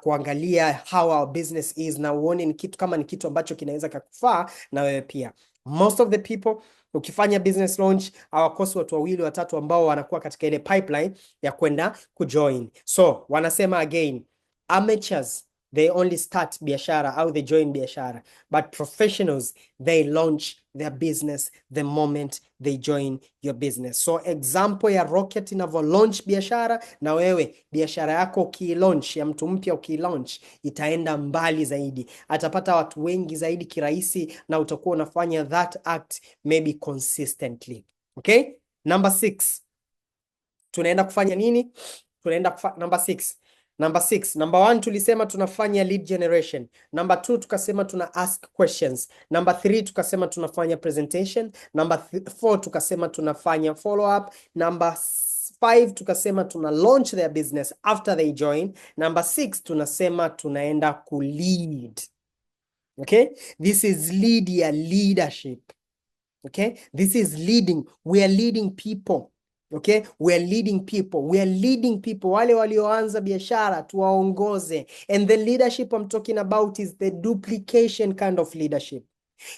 S1: kuangalia how our business is, na uone ni kitu kama ni kitu ambacho kinaweza kukufaa na wewe pia. Most of the people, ukifanya business launch, hawakosi watu wawili watatu ambao wanakuwa katika ile pipeline ya kwenda kujoin. So wanasema again, amateurs they only start biashara au they join biashara, but professionals they launch their business the moment they join your business. So example ya Rocket inavyo launch biashara, na wewe biashara yako ukilaunch, ya mtu mpya ukilaunch, itaenda mbali zaidi, atapata watu wengi zaidi kirahisi, na utakuwa unafanya that act maybe consistently. Okay, number 6 tunaenda kufanya nini? Tunaenda number 6. Number 1 tulisema tunafanya lead generation. Number 2 tukasema tuna ask questions. Number 3 tukasema tunafanya presentation. Number 4 tukasema tunafanya follow up. Number 5 tukasema tuna launch their business after they join. Number 6 tunasema tunaenda ku lead. Okay, this is lead ya leadership. Okay, this is leading. We are leading people. Okay, we are leading people. We are leading people. Wale walioanza biashara tuwaongoze. And the leadership I'm talking about is the duplication kind of leadership.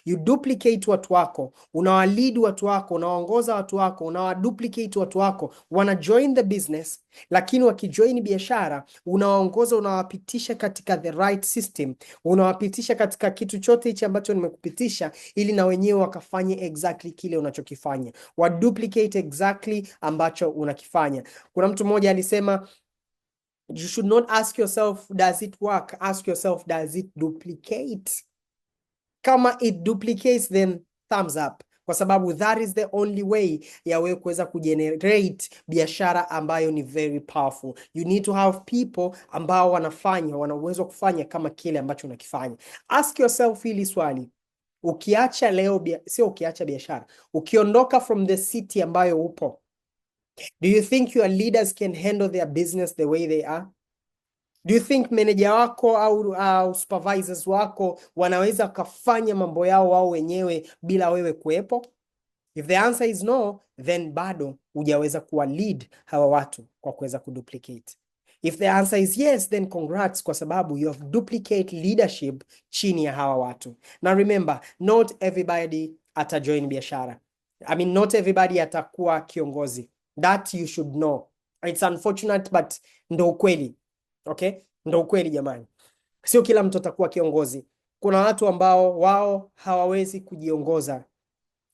S1: You duplicate watu wako, unawalead watu wako, unawaongoza watu wako, unawaduplicate watu wako, wana join the business, lakini wakijoin biashara, unawaongoza, unawapitisha katika the right system, unawapitisha katika kitu chote hichi ambacho nimekupitisha, ili na wenyewe wakafanye exactly kile unachokifanya, wa duplicate exactly ambacho unakifanya. Kuna mtu mmoja alisema, you should not ask yourself does it work, ask yourself does it duplicate. Kama it duplicates, then thumbs up, kwa sababu that is the only way ya wewe kuweza kugenerate biashara ambayo ni very powerful. You need to have people ambao wana uwezo kufanya kama kile ambacho unakifanya. Ask yourself hili swali, ukiacha leo sio ukiacha biashara, ukiondoka from the city ambayo upo, do you think your leaders can handle their business the way they are? Do you think manager wako au supervisors wako wanaweza kufanya mambo yao wao wenyewe bila wewe kuwepo? If the answer is no, then bado hujaweza kuwa lead hawa watu kwa kuweza kuduplicate. If the answer is yes, then congrats, kwa sababu you have duplicate leadership chini ya hawa watu. Now remember, not everybody atajoin biashara. I mean, not everybody atakuwa kiongozi. That you should know. It's unfortunate, but ndo ukweli. Okay, ndo ukweli jamani. Sio kila mtu atakuwa kiongozi. Kuna watu ambao wao hawawezi kujiongoza.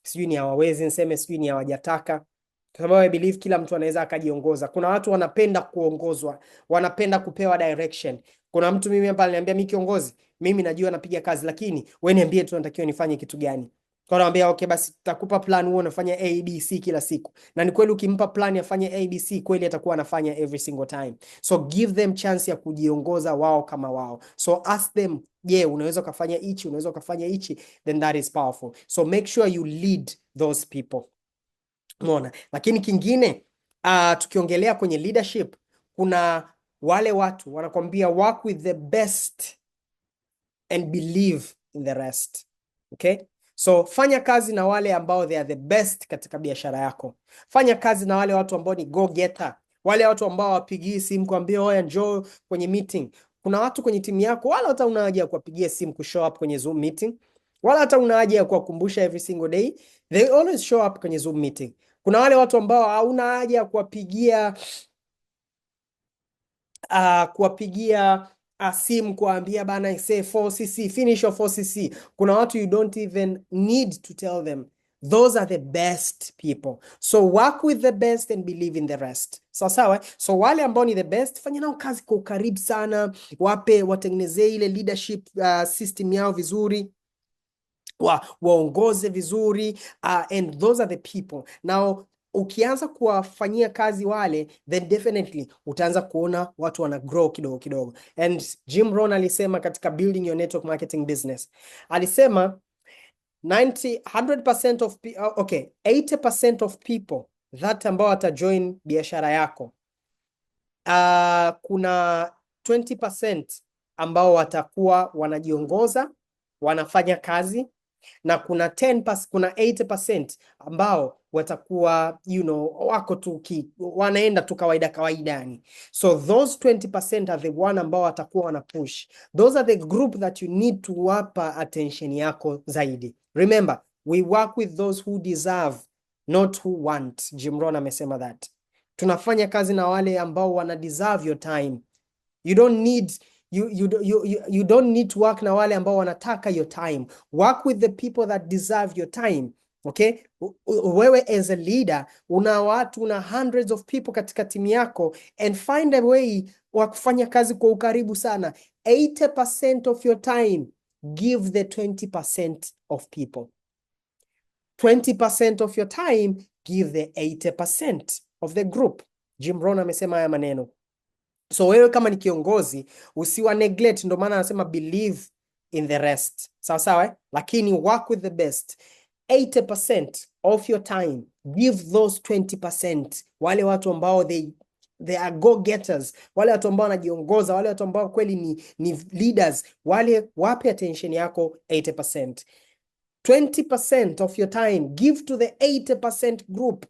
S1: Sijui ni hawawezi niseme, sijui ni hawajataka. Kwa sababu I believe kila mtu anaweza akajiongoza. Kuna watu wanapenda kuongozwa, wanapenda kupewa direction. Kuna mtu mimi hapa aliniambia, mimi kiongozi, mimi najua napiga kazi, lakini wewe niambie tu natakiwa nifanye kitu gani. Kwa naambia okay, basi tutakupa plan, wewe unafanya ABC kila siku. Na ni kweli ukimpa plan afanye ABC, kweli atakuwa anafanya every single time. So give them chance ya kujiongoza wao kama wao. So ask them, yeah, unaweza kufanya hichi, unaweza kufanya hichi, then that is powerful. So make sure you lead those people. Umeona? Lakini kingine, tukiongelea kwenye leadership, kuna wale watu wanakwambia work with the best and believe in the rest. Okay? So fanya kazi na wale ambao they are the best katika biashara yako. Fanya kazi na wale watu ambao ni go getter. Wale watu ambao wapigii simu kuambia oya njoo kwenye meeting. Kuna watu kwenye timu yako wala hata una haja ya kuwapigia simu kushow up kwenye Zoom meeting. Wala hata una haja ya kuwakumbusha every single day. They always show up kwenye Zoom meeting. Kuna wale watu ambao hauna haja ya kuwapigia simu kuambia bana say 4cc finish your 4cc. Kuna watu you don't even need to tell them Those are the best people. So work with the best and believe in the rest. Sawa sawa. So wale ambao ni the best, fanya nao kazi kwa ukaribu sana, watengenezee ile leadership system yao vizuri, waongoze vizuri, and those are the people. Now ukianza kuwafanyia kazi wale, then definitely utaanza kuona watu wana grow kidogo kidogo. And Jim Rohn alisema katika Building Your Network Marketing Business, alisema 100% of 80% of people that ambao watajoin biashara yako, kuna 20% ambao watakuwa wanajiongoza, wanafanya kazi, na kuna 80% ambao watakuwa wako tu wanaenda tu kawaida yani. So those 20% are the one ambao watakuwa wana push. Those are the group that you need to wapa attention yako zaidi. Remember, we work with those who deserve, not who want. Jim Rohn amesema that. Tunafanya kazi na wale ambao wana deserve your time. You don't need to work na wale ambao wanataka your time. Work with the people that deserve your time. Okay? Wewe as a leader, una hundreds of people katika timu yako, and find a way wa kufanya kazi kwa ukaribu sana. 80% of your time, give the 20% of people. 20% of your time, give the 80% of the group. Jim Rohn amesema haya maneno. So wewe kama ni kiongozi, usiwa neglect, ndo maana anasema believe in the rest. Sawa sawa, lakini work with the best. 80% of your time, give those 20%. Wale watu ambao they are go-getters, wale watu ambao wanajiongoza, wale watu ambao kweli ni leaders, wale wape attention yako 80%. 20% of your time, give to the 80% group.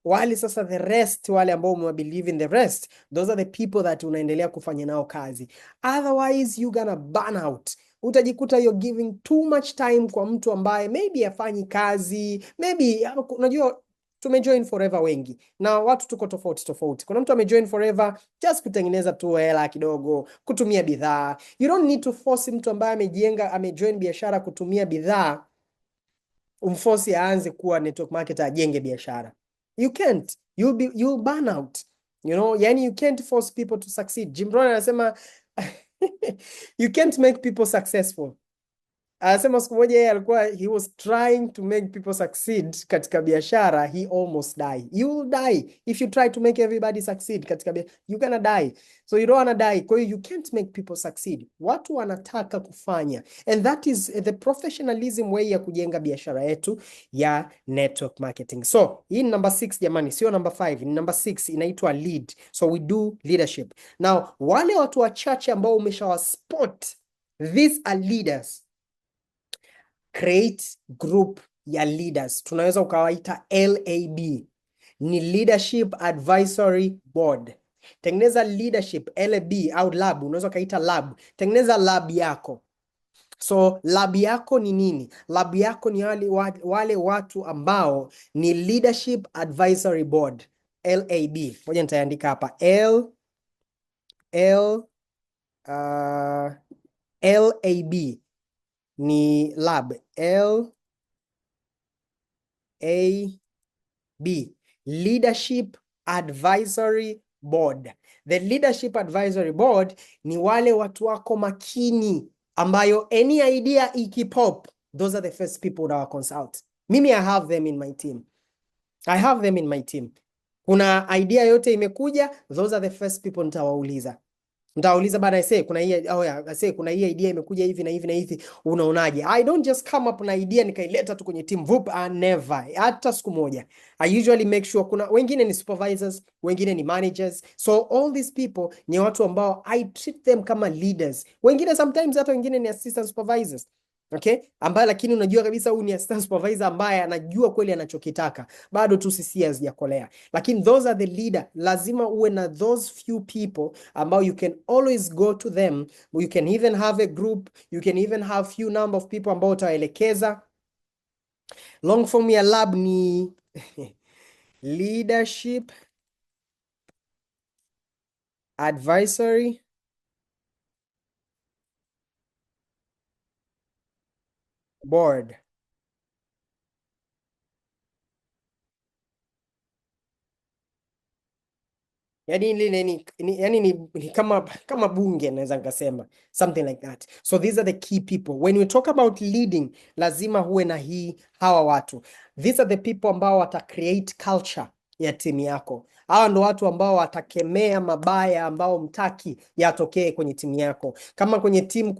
S1: Wale sasa the rest, wale ambao believe in the rest, those are the people that unaendelea kufanya nao kazi. Otherwise you gonna burn out. Utajikuta you're giving too much time kwa mtu ambaye maybe hafanyi kazi, maybe unajua tumejoin forever wengi na watu tuko tofauti. Kuna mtu amejoin forever just kutengeneza tu hela kidogo, kutumia bidhaa. You don't need to force mtu ambaye amejoin biashara kutumia bidhaa, umforce aanze kuwa network marketer ajenge biashara. You can't. You'll burn out. Yani you can't force people to succeed. Jim Rohn anasema you can't make people successful. Anasema siku moja yeye alikuwa he was trying to make people succeed katika biashara, he almost die. You will die if you try to make everybody succeed katika biashara. You're gonna die. So you don't wanna die. Kwa hiyo you can't make people succeed. Watu wanataka kufanya. And that is the professionalism way ya kujenga biashara yetu ya network marketing. So hii ni number 6 jamani, sio number 5, ni number 6, inaitwa lead. So we do leadership. Now wale watu wachache ambao umeshawaspot, these are leaders, create group ya leaders. Tunaweza ukawaita LAB, ni Leadership Advisory Board. Tengeneza leadership LAB au lab, unaweza ukaita lab. Tengeneza lab yako. So lab yako ni nini? Lab yako ni wale watu ambao ni Leadership Advisory Board, LAB. Ngoja nitaandika hapa LAB ni lab, LAB, Leadership Advisory Board. The Leadership Advisory Board ni wale watu wako makini ambayo any idea ikipop, those are the first people that I consult. Mimi I have them in my team. Kuna idea yote imekuja, those are the first people nitawauliza. Mtauliza bana, kuna hii idea imekuja hivi na hivi na hivi, unaonaje? I don't just come up na idea nikaileta tu kwenye team never, hata siku moja. I usually make sure kuna wengine ni supervisors, wengine ni managers. So all these people ni watu ambao I treat them kama leaders. Wengine sometimes hata wengine ni assistant supervisors. Okay? Ambaye lakini unajua kabisa huyu ni assistant supervisor ambaye anajua kweli anachokitaka. Bado tu sisi hazijakolea. Lakini those are the leader. Lazima uwe na those few people ambao you can always go to them. You can even have a group. You can even have few number of people ambao utawaelekeza. Long form ya lab ni Leadership Advisory Board. Yani lile ni kama bunge naweza nikasema, something like that. So these are the key people when we talk about leading. Lazima huwe na hawa watu. These are the people ambao wata create culture ya timu yako. Hawa ndo watu ambao watakemea mabaya ambao mtaki yatokee kwenye timu yako. Kama kwenye timu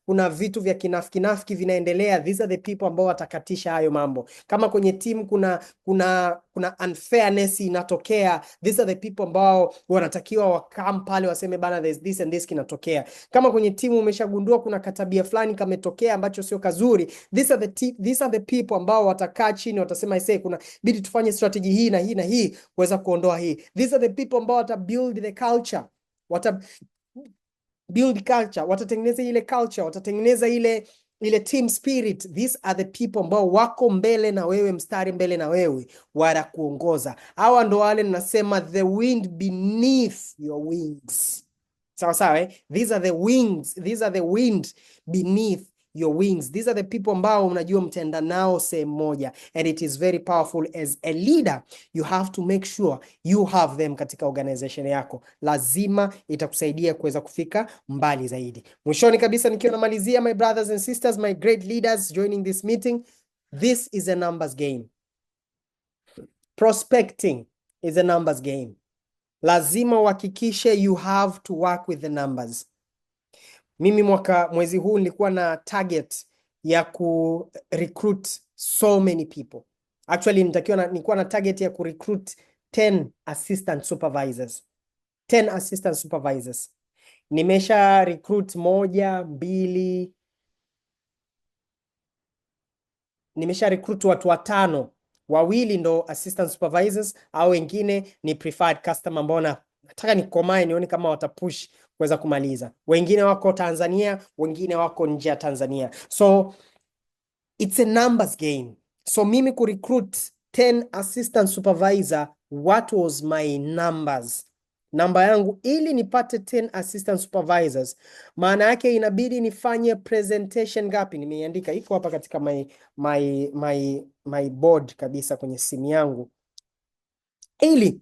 S1: kuna vitu vya kinafiki vinaendelea, these are the people ambao watakatisha hayo mambo. Kama kwenye timu kuna unfairness inatokea, these are the people ambao wanatakiwa wakam pale waseme bana, there's this and this kinatokea. Kama kwenye timu umeshagundua kuna katabia fulani kametokea ambacho sio kazuri, these are the people ambao watakaa chini watasema kuna bidi tufanye strategy hii na hii na hii kuweza kuondoa hii. These are the people ambao wata build the culture, watatengeneza ile culture, watatengeneza ile team spirit. These are the people ambao wako mbele na wewe, mstari mbele na wewe, wala kuongoza. Hawa ndo wale nasema the wind beneath your wings. Sawa sawa, These are the wings, these are the wind beneath your wings. These are the people ambao unajua mtenda nao sehemu moja, and it is very powerful. As a leader you have to make sure you have them katika organization yako. Lazima itakusaidia kuweza kufika mbali zaidi. Mwishoni kabisa nikiwa namalizia, my brothers and sisters, my great leaders joining this meeting, this is a numbers game. Prospecting is a numbers game. Lazima uhakikishe you have to work with the numbers. Mimi mwezi huu nilikuwa na target ya ku recruit so many people. Actually nilikuwa na target ya ku recruit 10 assistant supervisors. 10 assistant supervisors. Nimesha recruit 1, 2. Nimesha recruit watu 5. 2 ndo assistant supervisors, au wengine ni preferred customer ambao nataka nikomae nione kama watapush kuweza kumaliza. Wengine wako Tanzania, wengine wako nje ya Tanzania. So it's a numbers game. So mimi ku recruit 10 assistant supervisor, what was my numbers? Namba yangu ili nipate 10 assistant supervisors, maana yake inabidi nifanye presentation ngapi? Nimeiandika, iko hapa katika my board kabisa kwenye simu yangu. Ili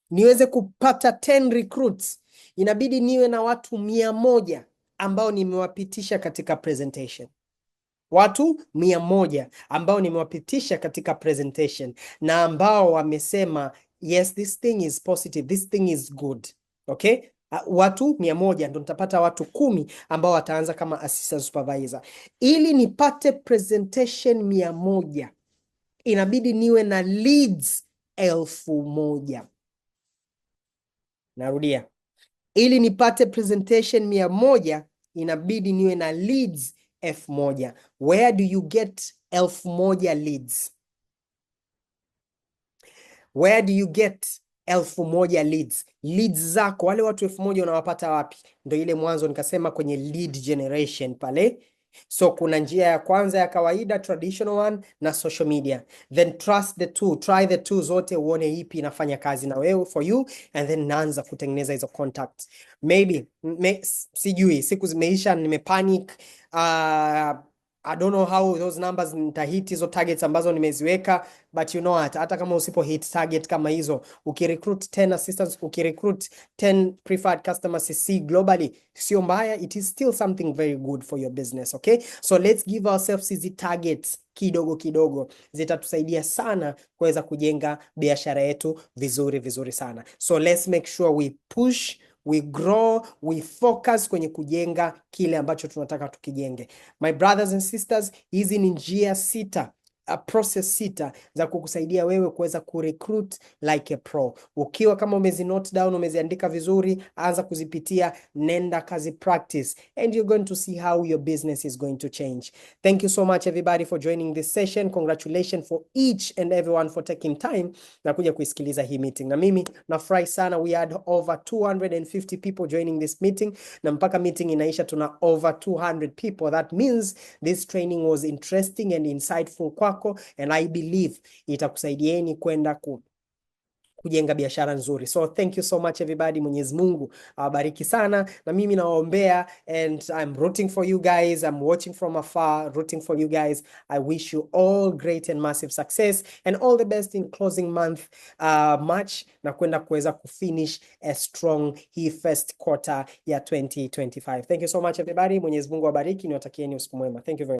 S1: niweze kupata 10 recruits, inabidi niwe na watu 100 ambao nimewapitisha katika presentation. Watu 100 ambao nimewapitisha katika presentation na ambao wamesema yes, this thing is positive, this thing is good. Okay? Watu 100 ndo nitapata watu 10 ambao wataanza kama assistant supervisor. Ili nipate presentation 100, inabidi niwe na leads 1000. Narudia. Ili nipate presentation 100, inabidi niwe na leads 1000. Where do you get 1000 leads? Where do you get 1000 leads? Leads zako, wale watu 1000 unawapata wapi? Ndio ile mwanzo nikasema kwenye lead generation pale. So kuna njia ya kwanza ya kawaida, traditional one, na social media. Then trust the two, try the two zote uone ipi inafanya kazi na wewe for you, and then naanza kutengeneza hizo contacts. Maybe sijui siku zimeisha, nimepanic, I don't know how those numbers nitahit hizo targets ambazo nimeziweka, but you know what, hata kama usipo hit target kama hizo, ukirecruit 10 assistants, ukirecruit 10 preferred customers CC globally, sio mbaya, it is still something very good for your business. Okay, so let's give ourselves hizi targets kidogo kidogo, zitatusaidia sana kuweza kujenga biashara yetu vizuri sana. So let's make sure we push, we grow, we focus kwenye kujenga kile ambacho tunataka tukijenge. My brothers and sisters, hizi ni njia 6, process 6 za kukusaidia wewe kuweza kurecruit like a pro. Ukiwa kama umezi note down, umeziandika vizuri, anza kuzipitia, nenda kazi practice, and you're going to see how your business is going to change. Thank you so much everybody for joining this session. Congratulations for each and everyone for taking time na kuja kuisikiliza hii meeting. Na mimi nafurahi sana, we had over 250 people joining this meeting, na mpaka meeting inaisha tuna over 200 people. That means this training was interesting and insightful kwako, and I believe itakusaidieni kwenda kujenga biashara nzuri. So thank you so much everybody. Mwenyezi Mungu awabariki sana, na mimi nawaombea, and I'm rooting for you guys. I'm watching from afar, rooting for you guys. I wish you all great and massive success and all the best in closing month March, na kwenda kuweza kufinish a strong hii first quarter ya 2025. Thank you so much everybody. Mwenyezi Mungu awabariki, niwatakieni usiku mwema. Thank you very much.